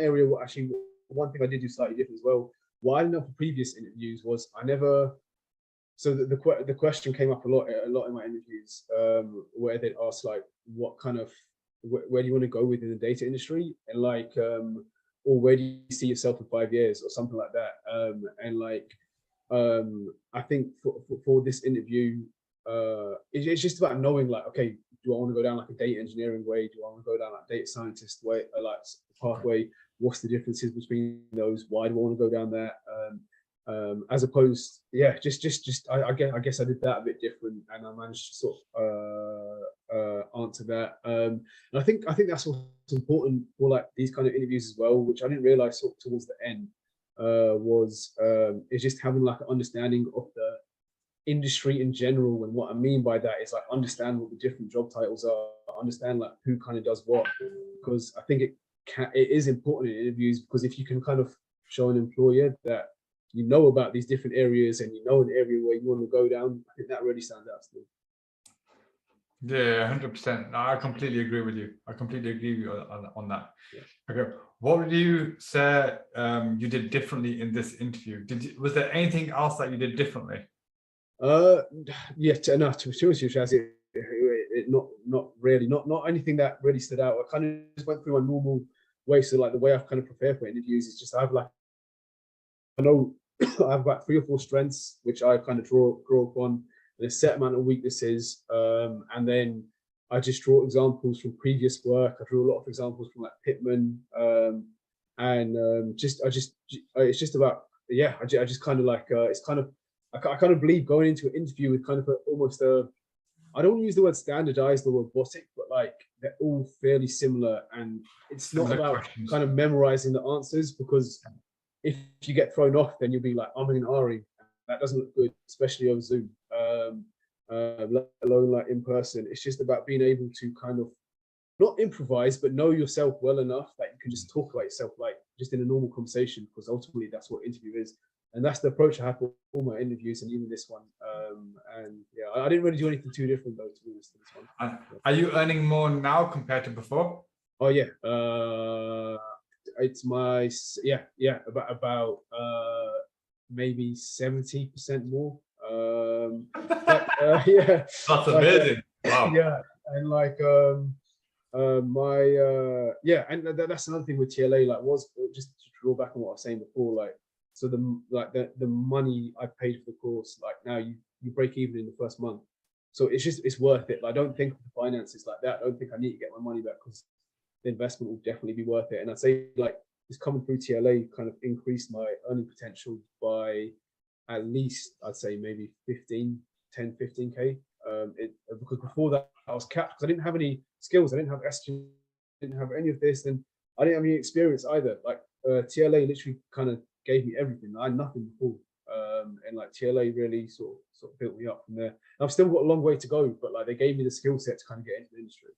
thing I did do slightly different as well. What I didn't know for previous interviews was I never. So the question came up a lot in my interviews, where they'd ask like, what kind of where do you want to go within the data industry, and like, or where do you see yourself in 5 years, or something like that. And like, I think for this interview, it's just about knowing like, okay, do I want to go down like a data engineering way? Do I want to go down like data scientist way, like pathway? What's the differences between those? Why do I want to go down that? As opposed, yeah, I guess I did that a bit different, and I managed to sort of answer that. And I think that's what's important for like these kind of interviews as well, which I didn't realize sort of towards the end, is just having like an understanding of the industry in general. And what I mean by that is like understand what the different job titles are, understand like who kind of does what, because I think it is important in interviews, because if you can kind of show an employer that you know about these different areas, and you know an area where you want to go down, I think that really stands out to me. Yeah, 100%. I completely agree with you. I completely agree with you on that. Yeah. Okay, what would you say you did differently in this interview? Was there anything else that you did differently? Yeah, to be honest with you, Shaz, not really, not anything that really stood out. I kind of just went through my normal way. So like the way I've kind of prepared for interviews is just I know I have about 3 or 4 strengths, which I kind of draw upon, and a set amount of weaknesses. And then I just draw examples from previous work. I drew a lot of examples from like Pittman. It's just about, yeah, I just kind of like, it's kind of, I kind of believe going into an interview with kind of almost I don't use the word standardized or robotic, but like they're all fairly similar. And it's not about kind of memorizing the answers, because if you get thrown off, then you'll be like, I'm in Ari. That doesn't look good, especially over Zoom, let alone like in person. It's just about being able to kind of not improvise, but know yourself well enough that you can just talk about yourself, like just in a normal conversation, because ultimately that's what interview is. And that's the approach I have for all my interviews, and even this one. And yeah, I didn't really do anything too different though, to be honest, in this one. Are you earning more now compared to before? Oh yeah. It's my about maybe 70% more. Yeah, that's amazing. Wow. Yeah, and like and that's another thing with TLA, like was just to draw back on what I was saying before, like So the money I paid for the course, like now you break even in the first month. So it's worth it. Like, I don't think of the finances like that. I don't think I need to get my money back, because the investment will definitely be worth it. And I'd say like just coming through TLA kind of increased my earning potential by at least, I'd say maybe 15K. Because before that I was capped because I didn't have any skills. I didn't have SG, didn't have any of this, and I didn't have any experience either. Like TLA literally kind of gave me everything. I had nothing before. And like TLA really sort of built me up from there. And I've still got a long way to go, but like they gave me the skill set to kind of get into the industry.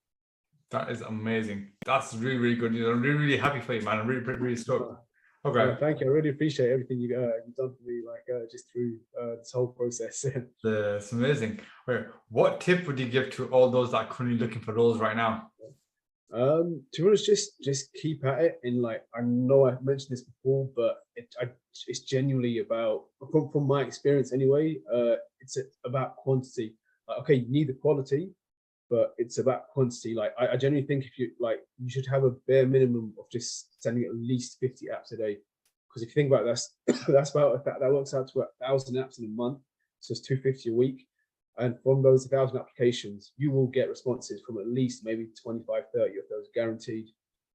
That is amazing. That's really, really good. I'm really, really happy for you, man. I'm really, really stoked. Okay. Thank you. I really appreciate everything you've done for me, like just through this whole process. It's amazing. Okay. What tip would you give to all those that are currently looking for roles right now? To be honest, just keep at it. And like, I know I've mentioned this before, but it's genuinely about, from my experience anyway, it's about quantity. Like, okay, you need the quality, but it's about quantity. Like, I genuinely think if you like, you should have a bare minimum of just sending at least 50 apps a day. Because if you think about it, that's about, that works out to 1,000 apps in a month. So it's 250 a week. And from those 1,000 applications, you will get responses from at least maybe 25, 30 of those guaranteed.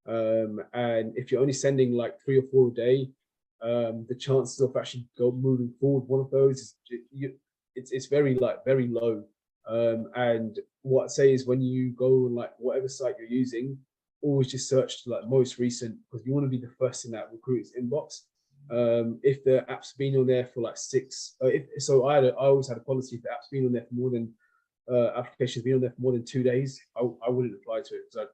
And if you're only sending like 3 or 4 a day, the chances of actually moving forward one of those it's very low. And what I'd say is when you go on like whatever site you're using, always just search to like most recent, because you want to be the first in that recruiter's inbox. If the app's been on there for like 6, I always had a policy, if the app's been on there for more than applications been on there for more than 2 days, I wouldn't apply to it, because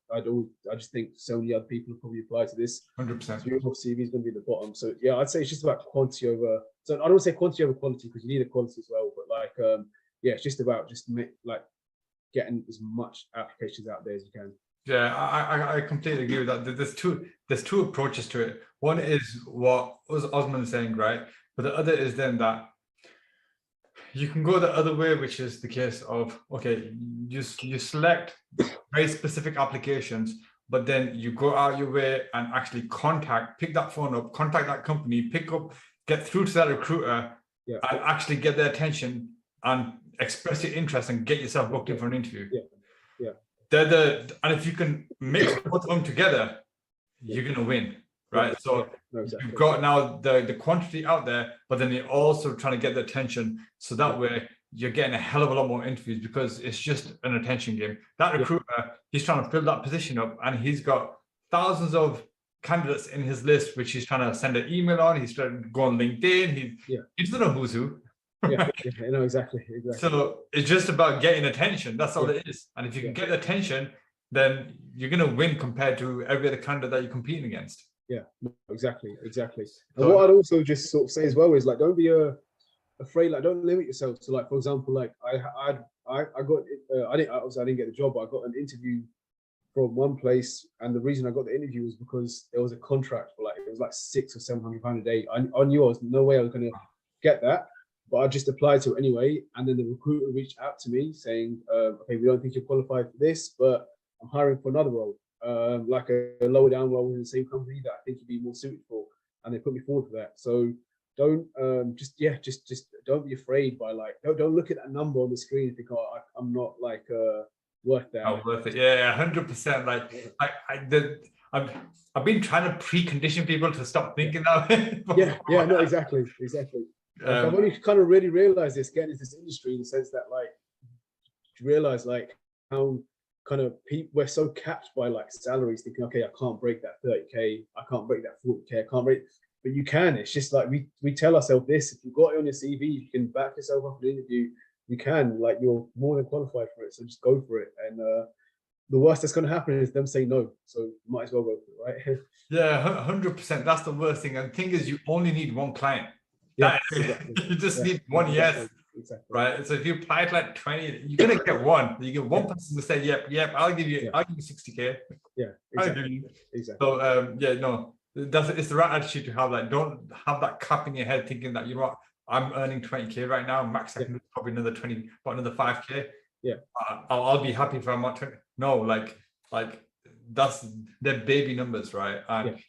I just think so many other people have probably applied to this. 100%. So your CV is going to be at the bottom. So yeah, I'd say it's just about quantity over. So I don't want to say quantity over quality, because you need a quality as well. But like, yeah, it's just about getting as much applications out there as you can. Yeah, I completely agree with that. There's two approaches to it. One is what Osman is saying, right? But the other is then that you can go the other way, which is the case of, okay, you select very specific applications, but then you go out your way and actually pick that phone up, contact that company, get through to that recruiter, yeah, and actually get their attention and express your interest and get yourself booked in for an interview. Yeah. And if you can mix both of them together, you're gonna win, right? So exactly. you've got now the quantity out there, but then you're also trying to get the attention. So that way you're getting a hell of a lot more interviews, because it's just an attention game. That recruiter, he's trying to fill that position up, and he's got thousands of candidates in his list, which he's trying to send an email on. He's trying to go on LinkedIn. He doesn't know who's who. Yeah, no, exactly. So it's just about getting attention. That's all it is. And if you can get the attention, then you're going to win compared to every other candidate that you're competing against. Yeah, exactly. And what I'd also just sort of say as well is, like, don't be afraid. Like, don't limit yourself. So, like, for example, like I didn't get the job, but I got an interview from one place, and the reason I got the interview was because there was a contract for it was like £600 or £700 a day. I knew no way I was going to get that. But I just applied to it anyway. And then the recruiter reached out to me saying, okay, we don't think you're qualified for this, but I'm hiring for another role, like a lower down role in the same company that I think you'd be more suited for. And they put me forward for that. So don't just don't be afraid by don't look at that number on the screen and think, oh, I'm not worth that. Not worth it. Yeah, 100%. I've been trying to precondition people to stop thinking that way. Yeah, no, exactly. I've only kind of really realized this getting into this industry, in the sense that you realize how kind of we're so capped by salaries, thinking, okay, I can't break that 30K, I can't break that 40K, I can't break, but you can. It's just we tell ourselves this: if you've got it on your CV, you can back yourself up in an interview, you can, you're more than qualified for it, so just go for it. And the worst that's going to happen is them say no, so you might as well go for it, right? Yeah, 100%. That's the worst thing. And the thing is, you only need one client. Exactly. You just need one yes. Exactly. Right. So if you apply to 20, you're gonna get one. You get one person to say, yep, I'll give you 60K. Yeah, exactly. So it's the right attitude to have. Don't have that cap in your head thinking that, you know what, I'm earning 20K right now, max I can do probably another 20, but another 5K. Yeah. I'll be happy if I'm not 20. No, that's their baby numbers, right? And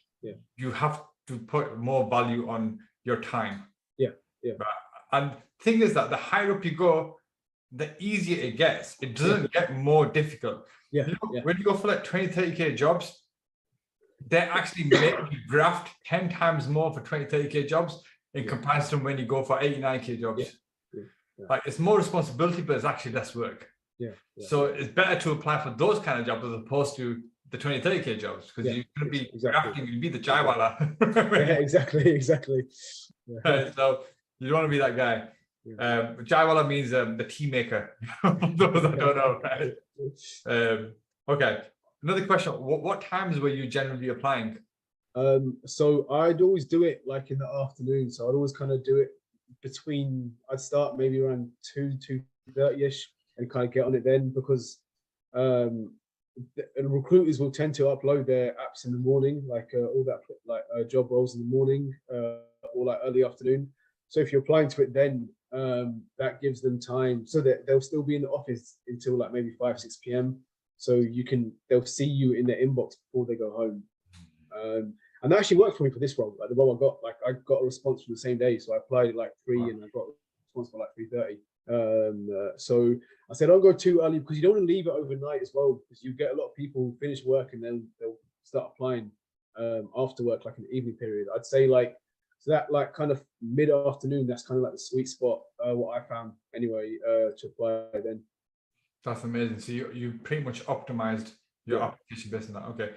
you have to put more value on your time. Yeah. And thing is that the higher up you go, the easier it gets. It doesn't get more difficult. Yeah. When you go for like 20, 30K jobs, they're actually making you graft 10 times more for 20, 30K jobs in comparison when you go for 89K jobs. Yeah. Like it's more responsibility, but it's actually less work. Yeah. So it's better to apply for those kind of jobs as opposed to the 20, 30K jobs, because you're going to be grafting, you'll be the chaiwala. Yeah, exactly. Yeah. So you don't want to be that guy. Chaiwala means the tea maker. For those that don't know, right? Okay. Another question. What times were you generally applying? So I'd always do it like in the afternoon. So I'd always kind of do it between, I'd start maybe around 2:30ish and kind of get on it then, because and recruiters will tend to upload their apps in the morning, like all that job roles in the morning or like early afternoon. So if you're applying to it then, that gives them time so that they'll still be in the office until like maybe 5, 6 p.m. So they'll see you in their inbox before they go home. And that actually worked for me for this role. Like the role I got a response from the same day. So I applied at like 3 and I got a response for like 3:30. So I said, don't go too early, because you don't want to leave it overnight as well, because you get a lot of people who finish work and then they'll start applying after work, like in the evening period. I'd say like, so that like kind of mid-afternoon, that's kind of like the sweet spot, what I found anyway, to apply then. That's amazing. So you pretty much optimized your application based on that. Okay.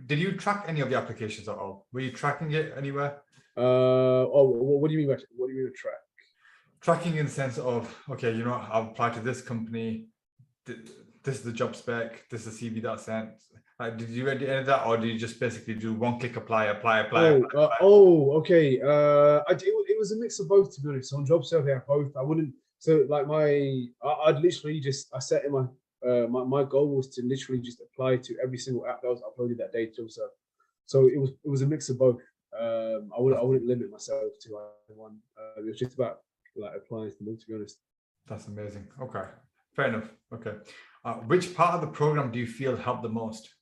Did you track any of the applications at all? Were you tracking it anywhere? What do you mean by track? Tracking in the sense of, okay, you know, I'll apply to this company. This is the job spec. This is the CV that's sent. Like, did you do any of that, or did you just basically do one-click apply? Okay. It was a mix of both, to be honest. On job survey, both. I wouldn't. So like I'd literally I set in my goal was to literally just apply to every single app that was uploaded that day to job survey. So it was a mix of both. I wouldn't limit myself to one. It was just about like applying to them, to be honest. That's amazing. Okay, fair enough. Okay, which part of the program do you feel helped the most?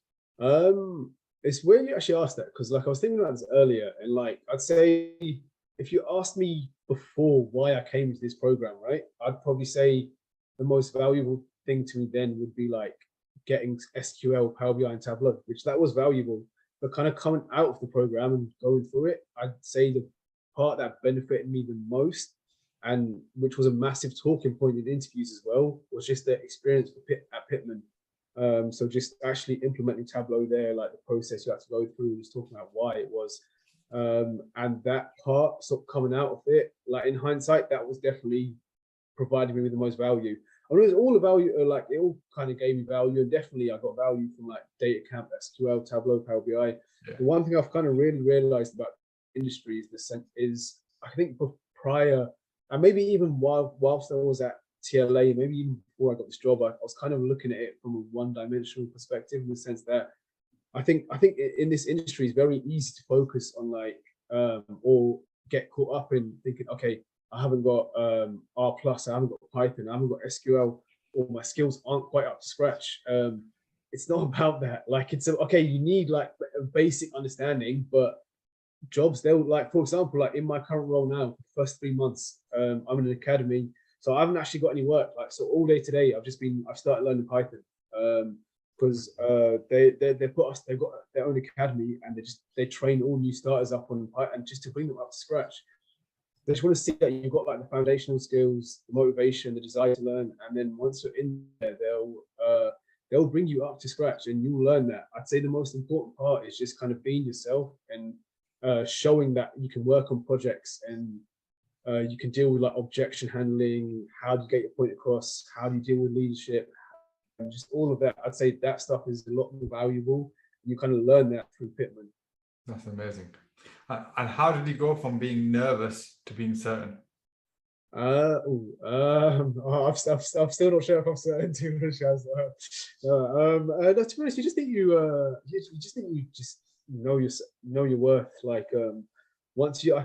It's weird you actually asked that, because like I was thinking about this earlier, and like I'd say if you asked me before why I came to this program, right, I'd probably say the most valuable thing to me then would be like getting SQL, Power BI, and Tableau, which that was valuable. But kind of coming out of the program and going through it, I'd say the part that benefited me the most, and which was a massive talking point in interviews as well, was just the experience at Pitman. So just actually implementing Tableau there, like the process you had to go through, just talking about why it was. And that part sort of coming out of it, like in hindsight, that was definitely providing me with the most value. I mean, it was all the value, like it all kind of gave me value, and definitely I got value from like data camp, SQL, Tableau, Power BI. Yeah. The one thing I've kind of really realized about industry is I think prior, and maybe even whilst I was at TLA, maybe even before I got this job, I was kind of looking at it from a one-dimensional perspective, in the sense that I think in this industry it's very easy to focus on like or get caught up in thinking, okay, I haven't got R+, I haven't got Python, I haven't got SQL, or my skills aren't quite up to scratch. It's not about that. Like okay, you need like a basic understanding, but jobs, they'll like, for example, like in my current role now, for the first 3 months, I'm in an academy, so I haven't actually got any work. Like, so all day today, I've started learning Python, because they've got their own academy, and they train all new starters up on Python just to bring them up to scratch. They just want to see that you've got like the foundational skills, the motivation, the desire to learn, and then once you're in there, they'll bring you up to scratch, and you'll learn that. I'd say the most important part is just kind of being yourself and showing that you can work on projects, and you can deal with like objection handling, how do you get your point across, how do you deal with leadership, and just all of that. I'd say that stuff is a lot more valuable. You kind of learn that through Pitman. That's amazing. And how did you go from being nervous to being certain? I'm still not sure if I'm certain too much. To be honest, you just think you just know your worth. Like once you, I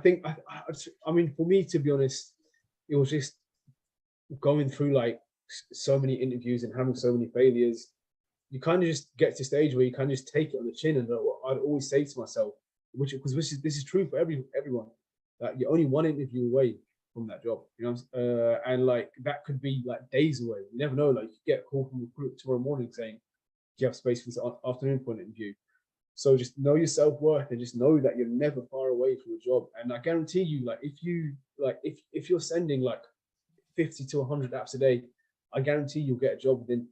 mean, for me, to be honest, it was just going through like so many interviews and having so many failures. You kind of just get to a stage where you kind of just take it on the chin, and what I'd always say to myself, which this is true for everyone. that you're only one interview away from that job, you know, and like that could be like days away. You never know. Like you get a call from a recruiter tomorrow morning saying, "Do you have space for this afternoon for an interview?" So just know your self-worth and just know that you're never far away from a job. And I guarantee you, like if you're sending like 50 to 100 apps a day, I guarantee you'll get a job within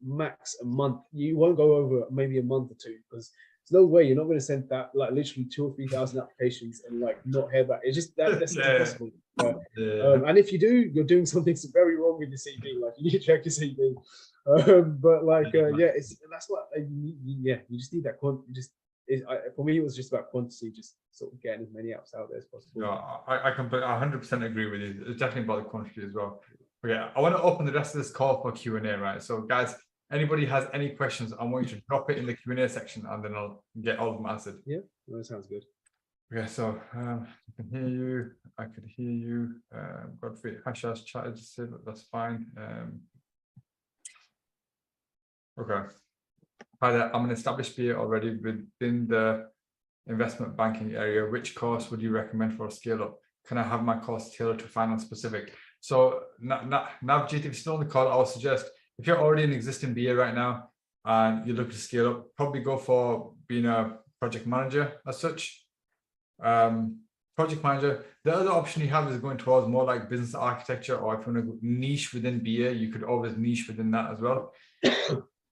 max a month. You won't go over maybe a month or two, because there's no way you're not going to send that like literally 2,000 or 3,000 applications and like not hear back. It's just that's impossible. And if you do, you're doing something very wrong with your CV. Like you need to check your CV. But like that's what you just need that for me it was just about quantity, just sort of getting as many apps out there as possible. No, I completely 100% agree with you. It's definitely about the quantity as well. Okay, I want to open the rest of this call for Q&A, right? So guys, anybody has any questions, I want you to drop it in the Q&A section and then I'll get all of them answered. Yeah, that sounds good. Okay, so I can hear you. I could hear you. Godfrey Hashas chatted, said that's fine. Okay. Hi there. I'm an established BA already within the investment banking area. Which course would you recommend for a scale up? Can I have my course tailored to finance specific? So Navjit, if you're still on the call, I would suggest if you're already an existing BA right now and you're looking to scale up, probably go for being a project manager as such. Project manager. The other option you have is going towards more like business architecture, or if you want to niche within BA, you could always niche within that as well.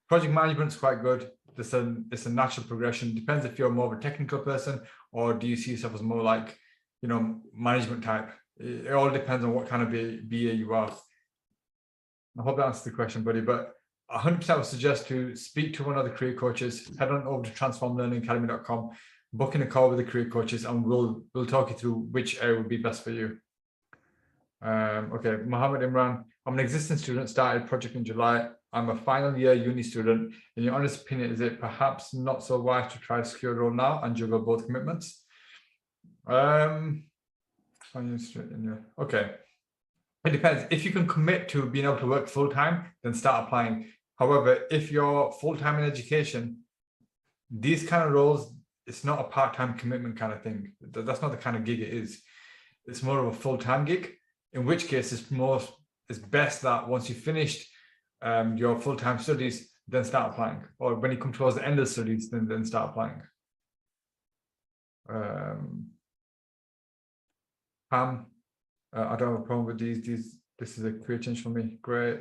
Project management is quite good. It's a natural progression. Depends if you're more of a technical person or do you see yourself as more like, you know, management type. It all depends on what kind of BA you are. I hope that answers the question, buddy. But 100% would suggest to speak to one of the career coaches. Head on over to transformlearningacademy.com, book in a call with the career coaches, and we'll talk you through which area would be best for you. Okay, Mohammed Imran. I'm an existing student, started project in July. I'm a final year uni student. In your honest opinion, is it perhaps not so wise to try to secure a role now and juggle both commitments? Okay. It depends. If you can commit to being able to work full-time, then start applying. However, if you're full-time in education, these kind of roles, it's not a part-time commitment kind of thing. That's not the kind of gig it is. It's more of a full-time gig, in which case it's best that once you've finished your full-time studies, then start applying. Or when you come towards the end of the studies, then start applying. Pam, I don't have a problem with these. This is a career change for me. Great.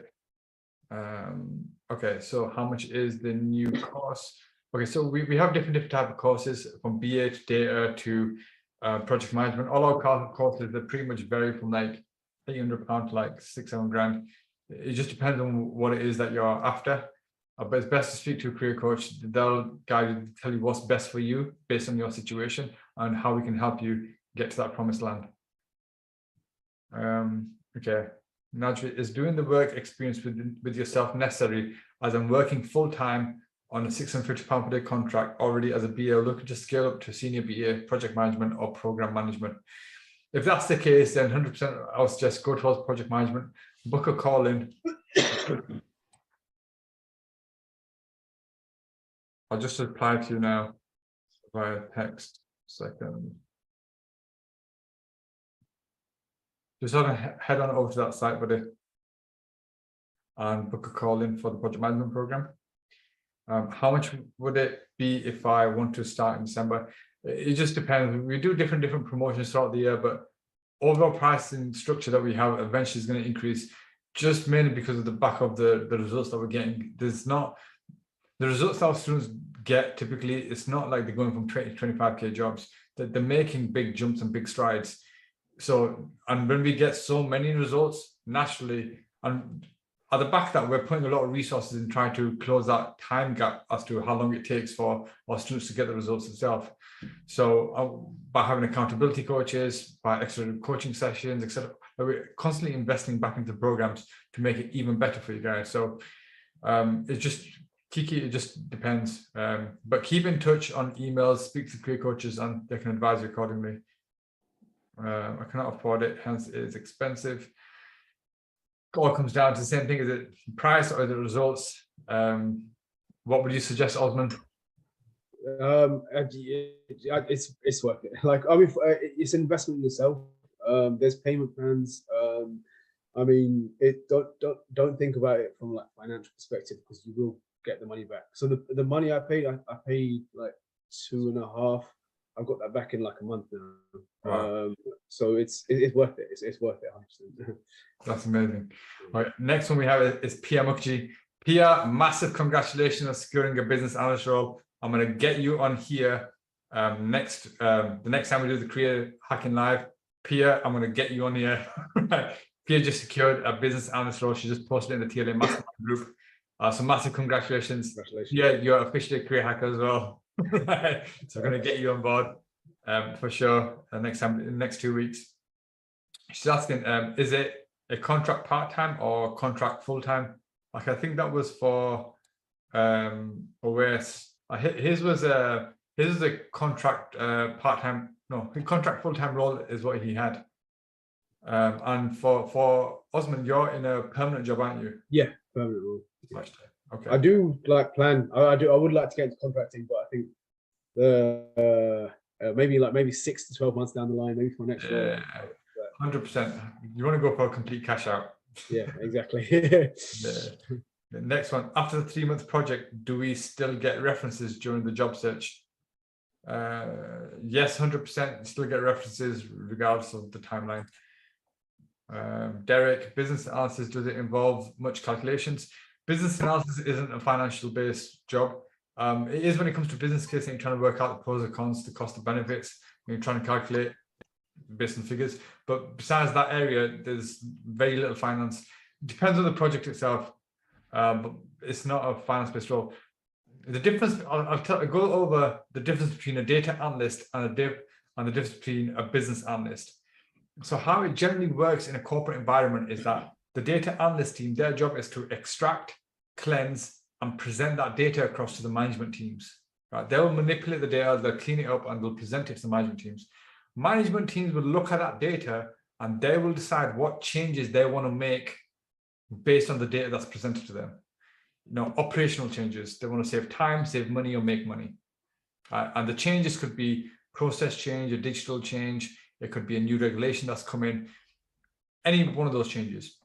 Okay, so how much is the new course? Okay, so we have different type of courses, from BA to data to project management. All our courses, they pretty much vary from like £800 to like £6-7 grand. It just depends on what it is that you're after. But it's best to speak to a career coach. They'll guide you, tell you what's best for you based on your situation and how we can help you get to that promised land. Okay. Najri, is doing the work experience with yourself necessary, as I'm working full-time on a £650 per day contract already as a BA, looking to scale up to senior BA, project management or program management? If that's the case, then 100% I would suggest go towards project management, book a call in. I'll just reply to you now via text. Second. Just head on over to that site, buddy, and book a call in for the project management program. How much would it be if I want to start in December? It just depends. We do different promotions throughout the year, but overall pricing structure that we have eventually is going to increase, just mainly because of the back of the results that we're getting. There's not the results that our students get typically. It's not like they're going from 20 to 25k jobs. They're making big jumps and big strides. So, and when we get so many results, naturally, and at the back of that, we're putting a lot of resources in trying to close that time gap as to how long it takes for our students to get the results themselves. So by having accountability coaches, by extra coaching sessions, etc., we're constantly investing back into programs to make it even better for you guys. So it's just Kiki, it just depends. But keep in touch on emails, speak to career coaches, and they can advise you accordingly. I cannot afford it, hence it's expensive. It all comes down to the same thing. Is it price or the results? What would you suggest, Osman? It's worth it. Like, I mean, it's an investment in yourself. There's payment plans. I mean, don't think about it from like financial perspective, because you will get the money back. So the money I paid like 2.5. I've got that back in like a month now. Wow. So it's worth it. It's worth it 100%. That's amazing. All right, next one we have is Pia Mukji. Pia, massive congratulations on securing a business analyst role. I'm going to get you on here the next time we do the Career Hacking Live. Pia, I'm going to get you on here. Pia just secured a business analyst role. She just posted it in the TLA Mastermind group. So massive congratulations. Yeah, you're officially a career hacker as well. So we're going to get you on board for sure next 2 weeks. She's asking, is it a contract part-time or contract full-time? Like, I think that was for OS. His was a contract part-time. No, contract full-time role is what he had. And for Osman, you're in a permanent job, aren't you? Yeah, permanent role. Okay. I do like plan. I would like to get into contracting, but I think maybe 6 to 12 months down the line, maybe for next role. 100%. You want to go for a complete cash out. Yeah, exactly. The next one, after the 3-month project, do we still get references during the job search? Yes, 100%. Still get references regardless of the timeline. Derek, business analysis, does it involve much calculations? Business analysis isn't a financial based job. It is when it comes to business case and you're trying to work out the pros and cons, the cost of benefits, when you're trying to calculate based on figures. But besides that area, there's very little finance. It depends on the project itself, but it's not a finance based role. The difference, I'll go over the difference between a data analyst and the difference between a business analyst. So how it generally works in a corporate environment is that the data analyst team, their job is to extract, cleanse, and present that data across to the management teams. Right? They'll manipulate the data, they'll clean it up, and they'll present it to the management teams. Management teams will look at that data and they will decide what changes they want to make based on the data that's presented to them. You know, operational changes. They want to save time, save money, or make money. And the changes could be process change, a digital change. It could be a new regulation that's come in. Any one of those changes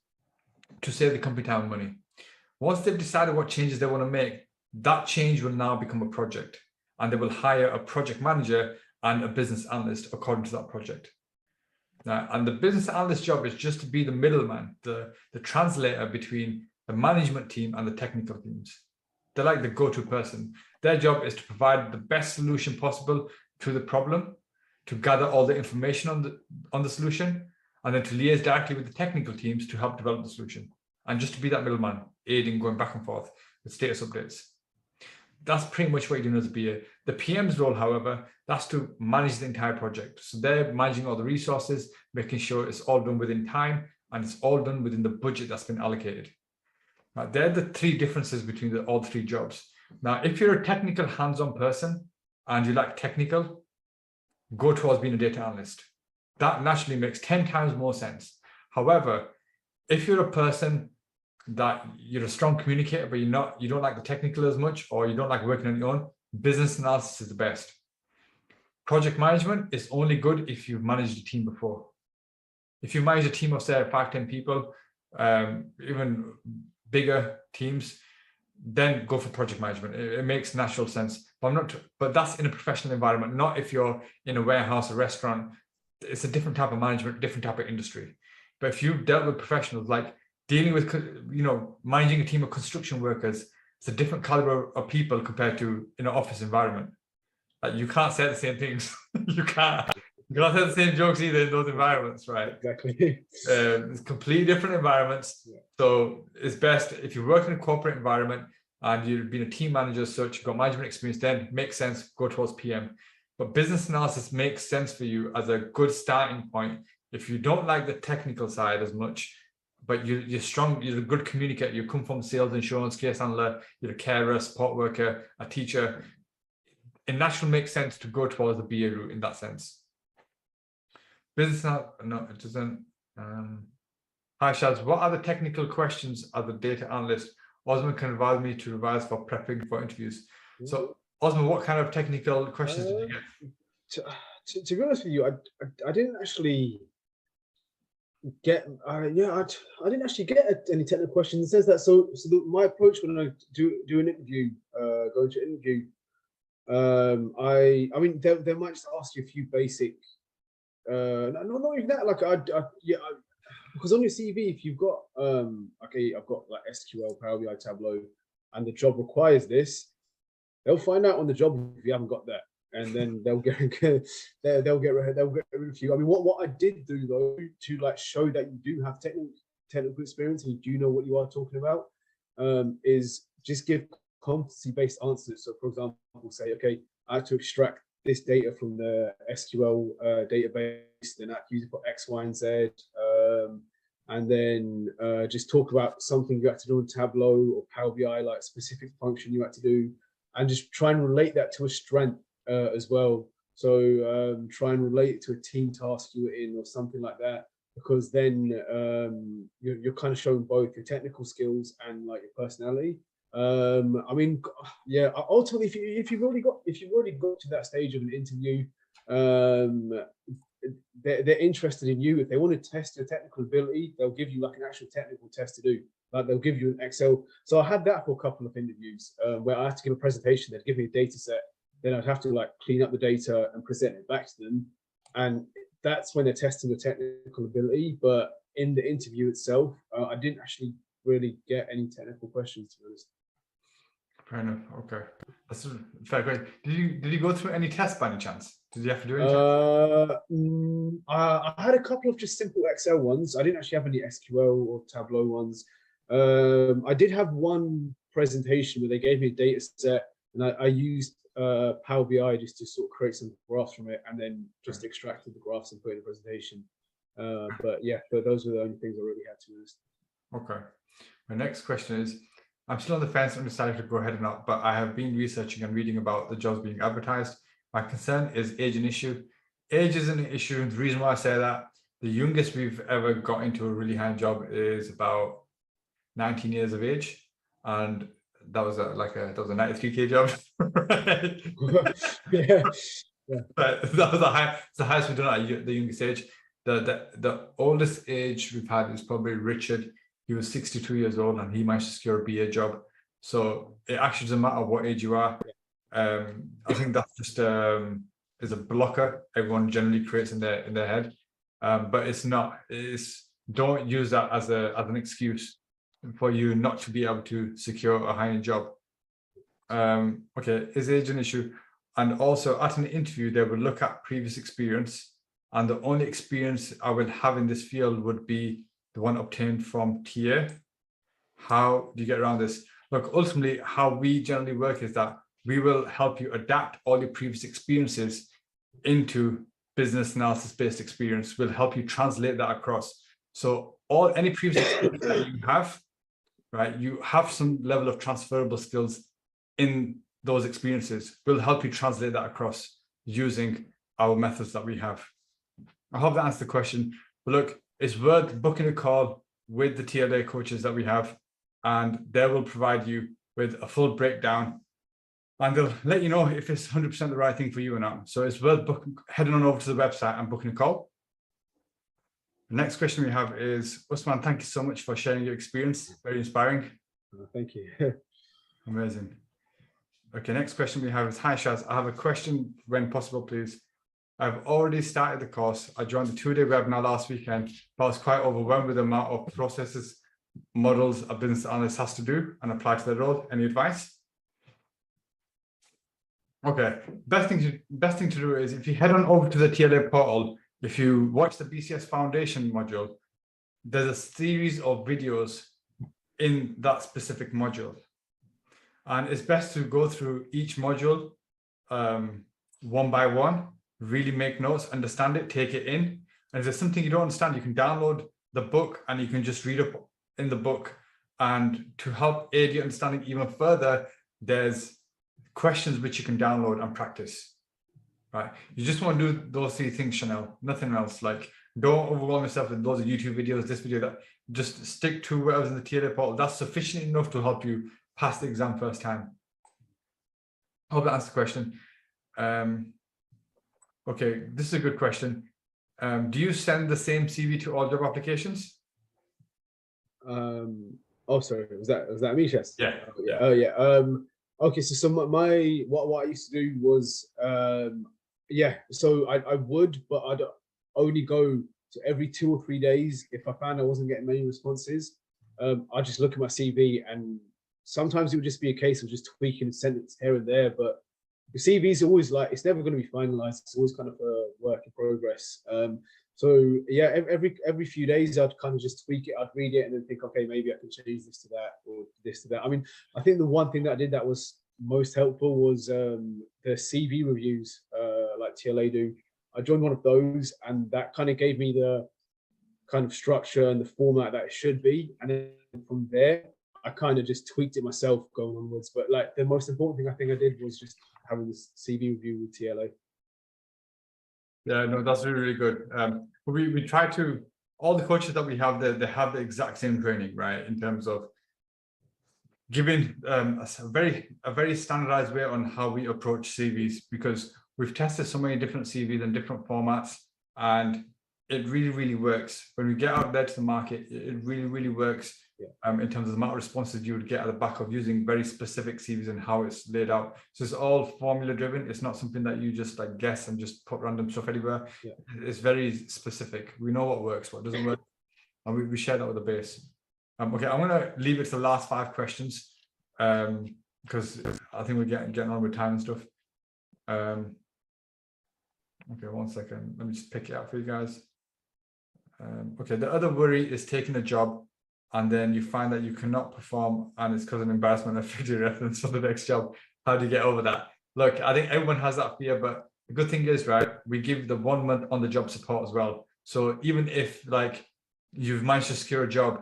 to save the company time and money. Once they've decided what changes they want to make, that change will now become a project, and they will hire a project manager and a business analyst according to that project. Now, and the business analyst job is just to be the middleman, the translator between the management team and the technical teams. They're like the go-to person. Their job is to provide the best solution possible to the problem, to gather all the information on the solution, and then to liaise directly with the technical teams to help develop the solution. And just to be that middleman, aiding, going back and forth with status updates. That's pretty much what you're doing as a BA. The PM's role, however, that's to manage the entire project. So they're managing all the resources, making sure it's all done within time, and it's all done within the budget that's been allocated. Now, they're the 3 differences between all 3 jobs. Now, if you're a technical hands-on person and you like technical, go towards being a data analyst. That naturally makes 10 times more sense. However, if you're a person that you're a strong communicator, but you don't like the technical as much, or you don't like working on your own, business analysis is the best. Project management is only good if you've managed a team before. If you manage a team of, say, 5-10 people, even bigger teams, then go for project management. It makes natural sense. But that's in a professional environment, not if you're in a warehouse, a restaurant. It's a different type of management, different type of industry. But if you've dealt with professionals, like dealing with, managing a team of construction workers, it's a different caliber of people compared to in an office environment. Like, you can't say the same things. You can't say the same jokes either in those environments, right? Exactly. It's completely different environments. Yeah. So it's best if you work in a corporate environment and you've been a team manager as such, you've got management experience, then it makes sense, go towards PM. But business analysis makes sense for you as a good starting point. If you don't like the technical side as much, but you're strong, you're a good communicator, you come from sales, insurance, case handler, you're a carer, support worker, a teacher, it naturally makes sense to go towards the BA route in that sense. Business, no, it doesn't. Hi, Shaz, what are the technical questions as a data analyst? Osman can advise me to revise for prepping for interviews. So Osman, what kind of technical questions did you get? To be honest with you, I didn't actually get I didn't actually get any technical questions. It says that my approach when I do an interview, go into an interview, I mean they might just ask you a few basic not even that, like because on your CV, if you've got okay, I've got like SQL, Power BI, Tableau, and the job requires this, they'll find out on the job if you haven't got that, and then they'll get rid of you. I mean, what I did do though to like show that you do have technical experience and you do know what you are talking about, is just give competency-based answers. So, for example, say, okay, I had to extract this data from the SQL database, then I had to use it for X, Y, and Z, and then just talk about something you had to do in Tableau or Power BI, like a specific function you had to do, and just try and relate that to a strength as well. So try and relate it to a team task you were in or something like that, because then you're kind of showing both your technical skills and like your personality. I mean, yeah, ultimately, if you've already got to that stage of an interview, they're interested in you. If they want to test your technical ability, they'll give you like an actual technical test to do. Like they'll give you an Excel. So I had that for a couple of interviews where I had to give a presentation. They'd give me a data set, then I'd have to like clean up the data and present it back to them. And that's when they're testing the technical ability. But in the interview itself, I didn't actually really get any technical questions, to be honest. Fair enough. Okay, that's a fair question. Did you go through any tests by any chance? Did you have to do any tests? I had a couple of just simple Excel ones. I didn't actually have any SQL or Tableau ones. I did have one presentation where they gave me a data set, and I used Power BI just to sort of create some graphs from it, and then just extracted the graphs and put it in the presentation. But yeah, those were the only things I really had to use. Okay. My next question is, I'm still on the fence and decided to go ahead or not, but I have been researching and reading about the jobs being advertised. My concern is age an issue. Age isn't an issue. The reason why I say that, the youngest we've ever got into a really high job is about 19 years of age, and that was a 93K job. Yeah. But that was the highest we've done at the youngest age. The oldest age we've had is probably Richard. He was 62 years old and he managed to secure a BA job. So it actually doesn't matter what age you are. I think that's just is a blocker everyone generally creates in their head. But it's not. Don't use that as an excuse for you not to be able to secure a high-end job. Okay, is age an issue? And also at an interview, they will look at previous experience, and the only experience I will have in this field would be the one obtained from TA. How do you get around this? Look, ultimately, how we generally work is that we will help you adapt all your previous experiences into business analysis-based experience. We'll help you translate that across. So any previous experience that you have, right, you have some level of transferable skills in those experiences. We'll help you translate that across using our methods that we have. I hope that answers the question. But look, it's worth booking a call with the TLA coaches that we have, and they will provide you with a full breakdown, and they'll let you know if it's 100% the right thing for you or not. So it's worth heading on over to the website and booking a call. The next question we have is, Osman, thank you so much for sharing your experience. Very inspiring. Thank you. Amazing. Okay, next question we have is, hi Shaz, I have a question when possible, please. I've already started the course. I joined the 2-day webinar last weekend, but I was quite overwhelmed with the amount of processes, models a business analyst has to do and apply to their role. Any advice? Okay, best thing to do is if you head on over to the TLA portal, if you watch the BCS Foundation module, there's a series of videos in that specific module. And it's best to go through each module one by one, really make notes, understand it, take it in. And if there's something you don't understand, you can download the book and you can just read up in the book. And to help aid your understanding even further, there's questions which you can download and practice, right? You just want to do those 3 things, Chanel, nothing else. Like, don't overwhelm yourself with loads of YouTube videos, this video, that. Just stick to whatever's in the TLA portal. That's sufficient enough to help you pass the exam first time. hope that answers the question. Okay, this is a good question. Do you send the same CV to all job applications? Oh, sorry, was that me, Chess? Yeah. Oh yeah. Okay, so my what I used to do was yeah. So I would, but I'd only go to every 2 or 3 days. If I found I wasn't getting many responses, I'd just look at my CV, and sometimes it would just be a case of just tweaking a sentence here and there. But the CV is always like, it's never going to be finalized. It's always kind of a work in progress. So yeah, every few days I'd kind of just tweak it. I'd read it and then think, okay, maybe I can change this to that or this to that. I mean, I think the one thing that I did that was most helpful was the CV reviews, like TLA do. I joined one of those, and that kind of gave me the kind of structure and the format that it should be. And then from there, I kind of just tweaked it myself going onwards. But like the most important thing I think I did was just having this CV review with TLA. Yeah, no, that's really, really good. We try to, all the coaches that we have there, they have the exact same training, right? In terms of giving a very standardized way on how we approach CVs, because we've tested so many different CVs in different formats, and it really, really works. When we get out there to the market, it really, really works. In terms of the amount of responses you would get at the back of using very specific CVs and how it's laid out. So it's all formula driven. It's not something that you just like guess and just put random stuff anywhere. Yeah. It's very specific. We know what works, what doesn't work, and we share that with the base. Okay, I'm going to leave it to the last 5 questions because I think we're getting on with time and stuff. Okay, 1 second. Let me just pick it out for you guys. Okay, the other worry is taking a job and then you find that you cannot perform and it's because of embarrassment affect your reference for the next job. How do you get over that? Look, I think everyone has that fear, but the good thing is, right, we give the 1 month on the job support as well. So even if like you've managed to secure a job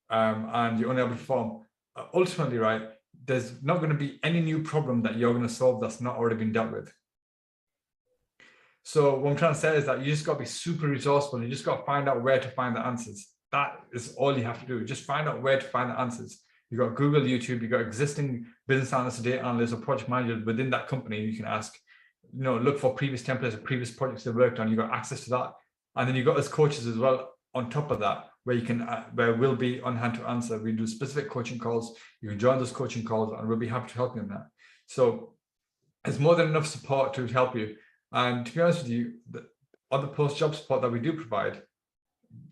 and you're only able to perform, ultimately, right, there's not going to be any new problem that you're going to solve that's not already been dealt with. So what I'm trying to say is that you just got to be super resourceful. You just got to find out where to find the answers. That is all you have to do. Just find out where to find the answers. You got Google, YouTube, you got existing business analysts, data analysts, or project managers within that company. You can ask, you know, look for previous templates or previous projects they've worked on. You got access to that. And then you got us coaches as well on top of that, where you can, where we'll be on hand to answer. We do specific coaching calls. You can join those coaching calls and we'll be happy to help you in that. So it's more than enough support to help you. And to be honest with you, the other post-job support that we do provide,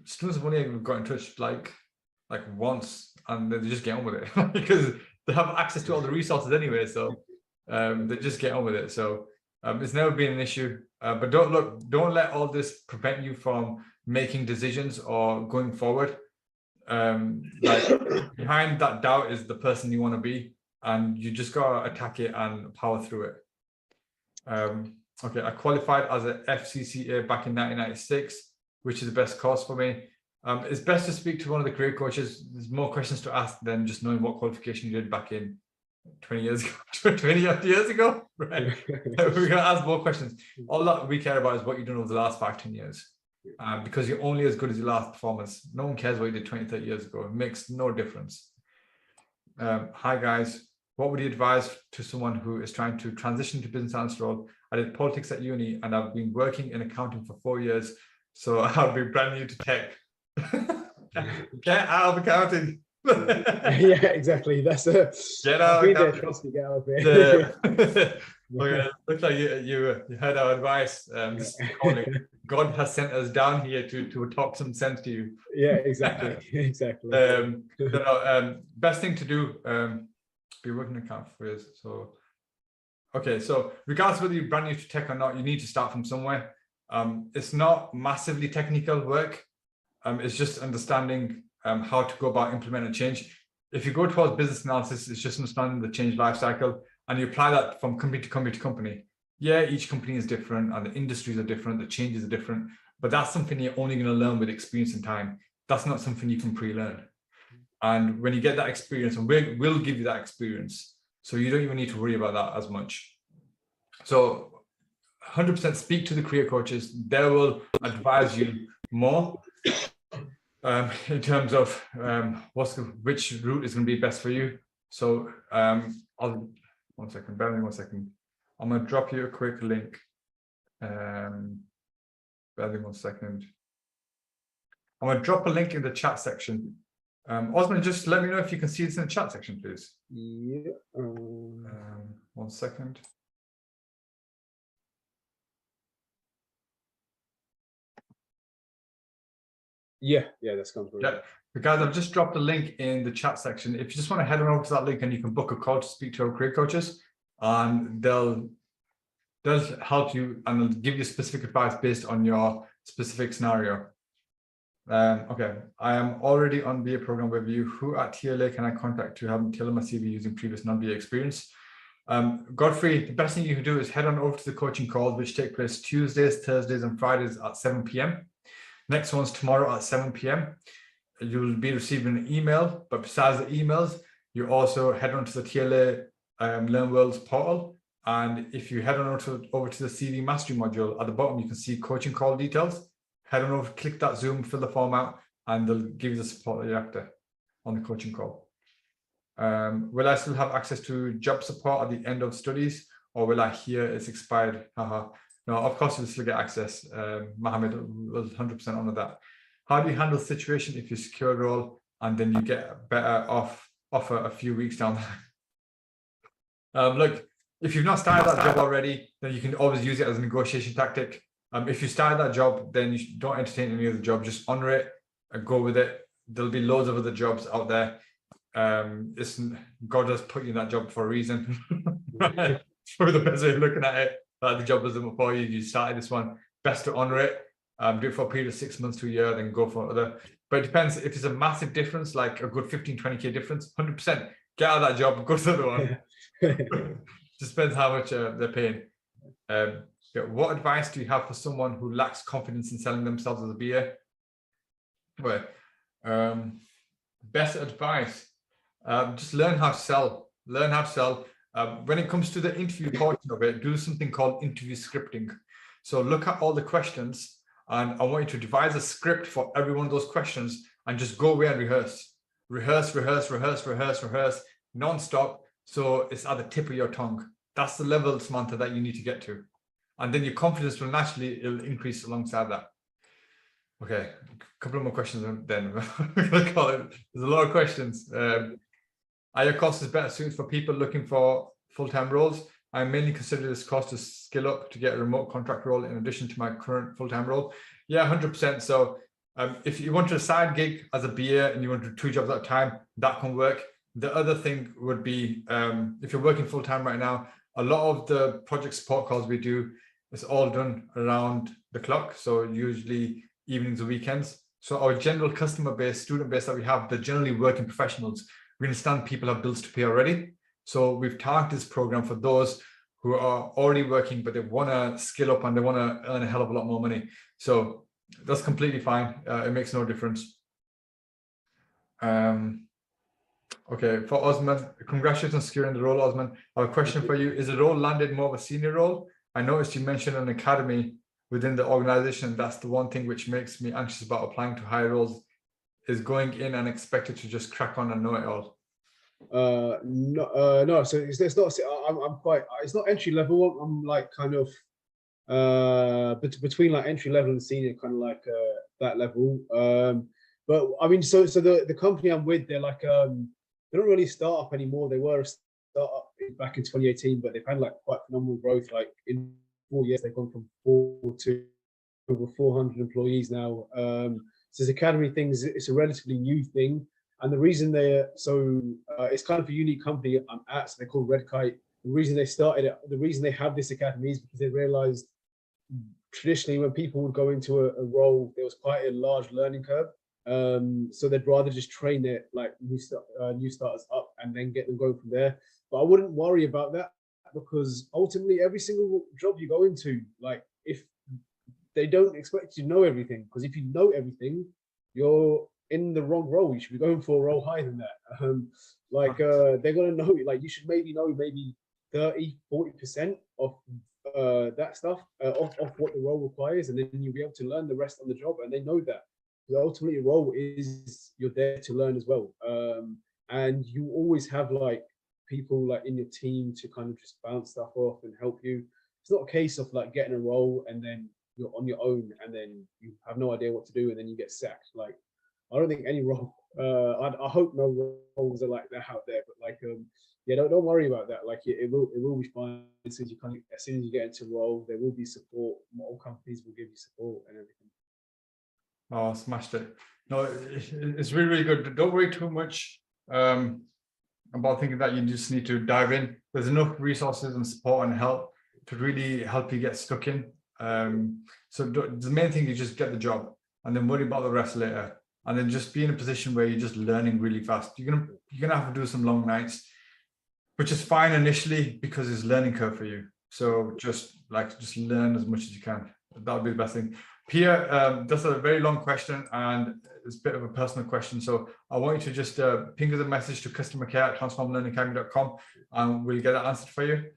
students have only got in touch like once, and they just get on with it because they have access to all the resources anyway. So they just get on with it. So it's never been an issue. But don't let all this prevent you from making decisions or going forward. Like behind that doubt is the person you want to be, and you just gotta attack it and power through it. Okay, I qualified as a FCCA back in 1996, which is the best course for me. It's best to speak to one of the career coaches. There's more questions to ask than just knowing what qualification you did back in 20 years ago, 20 years ago, right? We're going to ask more questions. All that we care about is what you've done over the last 5-10 years, because you're only as good as your last performance. No one cares what you did 20-30 years ago. It makes no difference. Hi, guys. What would you advise to someone who is trying to transition to business analyst role? I did politics at uni and I've been working in accounting for 4 years, so I'll be brand new to tech. Get out of accounting. Yeah, exactly. That's a get out. There, trust me, get out of here. Okay, looks like you heard our advice. God has sent us down here to talk some sense to you. Yeah, exactly. Exactly. Best thing to do, be working in account for years. So okay, so regardless of whether you're brand new to tech or not, you need to start from somewhere. It's not massively technical work. It's just understanding how to go about implementing change. If you go towards business analysis, it's just understanding the change life cycle, and you apply that from company to company to company. Yeah, each company is different and the industries are different, the changes are different, but that's something you're only going to learn with experience and time. That's not something you can pre-learn. And when you get that experience, and we'll give you that experience, so you don't even need to worry about that as much. So 100% speak to the career coaches. They will advise you more in terms of which route is going to be best for you. So I'll 1 second, bear with me 1 second. I'm going to drop you a quick link. Bear with me 1 second. I'm going to drop a link in the chat section. Osman, just let me know if you can see this in the chat section, please. Yeah. 1 second. Yeah, that's come through. Yeah, guys, I've just dropped a link in the chat section. If you just want to head on over to that link and you can book a call to speak to our career coaches, and they'll help you and they'll give you specific advice based on your specific scenario. Okay, I am already on BA program with you. Who at TLA can I contact to help me tailor my CV using previous non-BA experience? Godfrey, the best thing you can do is head on over to the coaching calls, which take place Tuesdays, Thursdays, and Fridays at 7 p.m. Next one's tomorrow at 7 p.m. You'll be receiving an email, but besides the emails, you also head on to the TLA Learn Worlds portal. And if you head on over to the CV Mastery module, at the bottom, you can see coaching call details. Head on over, click that Zoom, fill the form out, and they'll give you the support that you're after on the coaching call. Will I still have access to job support at the end of studies, or will I hear it's expired? Haha. No, of course you'll still get access. Mohammed will 100% honor that. How do you handle the situation if you secure a role and then you get a better offer a few weeks down the line? Look, if you've not started that job already, then you can always use it as a negotiation tactic. If you started that job, then you don't entertain any other job. Just honor it and go with it. There'll be loads of other jobs out there. God has put you in that job for a reason. Right? For the best way of looking at it, the job wasn't for you. You started this one. Best to honor it. Do it for a period of 6 months to a year, then go for other. But it depends. If it's a massive difference, like a good 15, 20K difference, 100%, get out of that job, go to the other one. Just depends how much they're paying. What advice do you have for someone who lacks confidence in selling themselves as a BA? Well, best advice, just learn how to sell. Learn how to sell. When it comes to the interview portion of it, do something called interview scripting. So look at all the questions, and I want you to devise a script for every one of those questions and just go away and rehearse. Rehearse, non-stop. So it's at the tip of your tongue. That's the level, Samantha, that you need to get to. And then your confidence will naturally increase alongside that. Okay, a couple of more questions then. There's a lot of questions. Are your courses better suited for people looking for full-time roles? I mainly consider this course to skill up to get a remote contract role in addition to my current full-time role. Yeah, 100%. So if you want a side gig as a BA and you want to do 2 jobs at a time, that can work. The other thing would be, if you're working full-time right now, a lot of the project support calls we do, it's all done around the clock. So usually evenings or weekends. So our general customer base, student base that we have, they're generally working professionals. We understand people have bills to pay already. So we've targeted this program for those who are already working, but they want to skill up and they want to earn a hell of a lot more money. So that's completely fine. It makes no difference. Okay, for Osman, congratulations on securing the role, Osman. I have a question for you. Is the role landed more of a senior role? I noticed you mentioned an academy within the organization. That's the one thing which makes me anxious about applying to higher roles, is going in and expected to just crack on and know it all. No. So it's not. I'm quite. It's not entry level. I'm like kind of between like entry level and senior, kind of like that level. But I mean, so the company I'm with, they're like they don't really start up anymore. They were a startup back in 2018, but they've had like quite phenomenal growth. Like in 4 years, they've gone from 4 to over 400 employees now. So this academy thing it's a relatively new thing, and the reason it's kind of a unique company I'm at. So they're called Red Kite. The reason they started it, the reason they have this academy is because they realized traditionally when people would go into a role, there was quite a large learning curve. So they'd rather just train their like new starters up and then get them going from there. But I wouldn't worry about that, because ultimately every single job you go into, like if they don't expect you to know everything, because if you know everything, you're in the wrong role. You should be going for a role higher than that. They're gonna know, like you should maybe know maybe 30-40% of that stuff of what the role requires, and then you'll be able to learn the rest on the job. And they know that the ultimate role is you're there to learn as well. And you always have like people like in your team to kind of just bounce stuff off and help you. It's not a case of like getting a role and then you're on your own and then you have no idea what to do and then you get sacked. Like, I don't think any role, I hope no roles are like that out there, but like, yeah, don't worry about that. Like, it will be fine as soon as you get into a role. There will be support. All companies will give you support and everything. Oh, smashed it. No, it's really, really good. Don't worry too much about thinking that you just need to dive in. There's enough resources and support and help to really help you get stuck in. So the main thing is just get the job and then worry about the rest later. And then just be in a position where you're just learning really fast. You're gonna have to do some long nights, which is fine initially because it's learning curve for you. So just learn as much as you can. That would be the best thing. Pia, that's a very long question and it's a bit of a personal question. So I want you to just ping us a message to customercare@transformlearningacademy.com and we'll get that answered for you.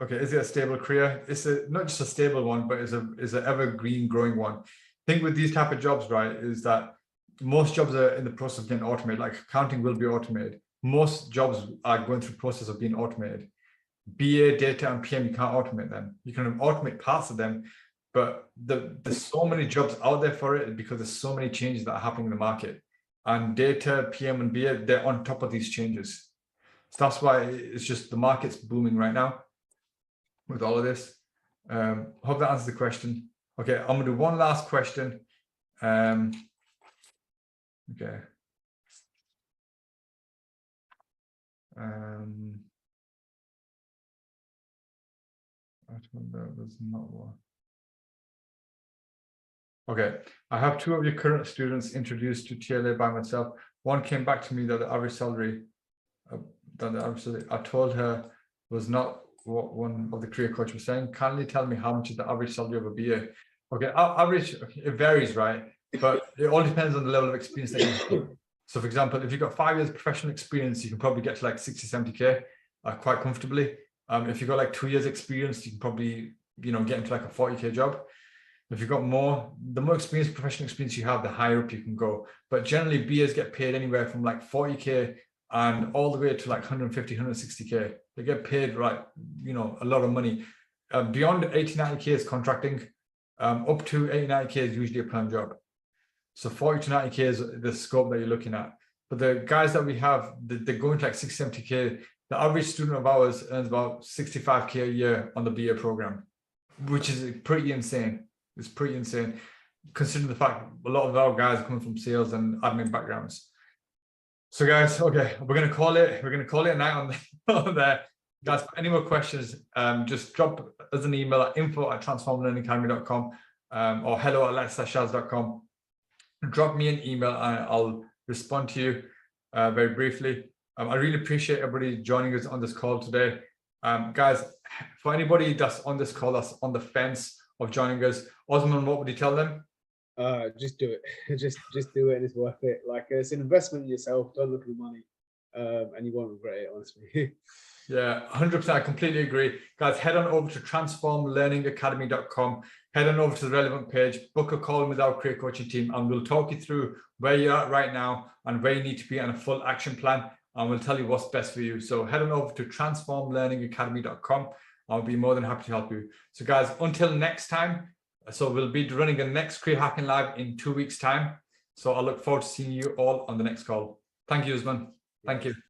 Okay, is it a stable career? It's not just a stable one, but it's an evergreen growing one. Thing with these type of jobs, right, is that most jobs are in the process of getting automated. Like accounting will be automated. Most jobs are going through the process of being automated. BA, data, and PM, you can't automate them. You can automate parts of them, but there's so many jobs out there for it because there's so many changes that are happening in the market. And data, PM, and BA, they're on top of these changes. So that's why it's just the market's booming right now with all of this. Hope that answers the question. Okay, I'm gonna do one last question. Okay. That was not one. Okay, I have two of your current students introduced to TLA by myself. One came back to me that the average salary, I told her was not what one of the career coach was saying. Kindly tell me how much is the average salary of a BA? Okay, average, it varies, right? But it all depends on the level of experience that you have. So for example, if you've got 5 years professional experience, you can probably get to like 60, 70K quite comfortably. If you've got like 2 years experience, you can probably, get into like a 40K job. If you've got more, the more experience, professional experience you have, the higher up you can go. But generally BAs get paid anywhere from like 40K and all the way to like 150, 160K. They get paid a lot of money. Beyond 80, 90K is contracting. Up to 80, 90K is usually a perm job. So 40 to 90K is the scope that you're looking at. But the guys that we have, they're going to like 60, 70K. The average student of ours earns about 65K a year on the BA program, which is pretty insane. It's pretty insane, considering the fact a lot of our guys are coming from sales and admin backgrounds. So guys, okay, we're gonna call it a night on there. Guys, for any more questions, just drop us an email at info@transformlearningacademy.com or hello@let's.shaz.com. Drop me an email and I'll respond to you very briefly. I really appreciate everybody joining us on this call today. Guys, for anybody that's on this call that's on the fence of joining us, Osman, what would you tell them? Just do it. just do it and it's worth it. Like, it's an investment in yourself. Don't look at the money and you won't regret it, honestly. Yeah, 100%. I completely agree. Guys, head on over to transformlearningacademy.com. Head on over to the relevant page, book a call with our career coaching team, and we'll talk you through where you're at right now and where you need to be on a full action plan. And we'll tell you what's best for you. So head on over to transformlearningacademy.com. I'll be more than happy to help you. So guys, until next time, so we'll be running the next Career Hacking Live in 2 weeks' time. So I look forward to seeing you all on the next call. Thank you, Osman. Thank you.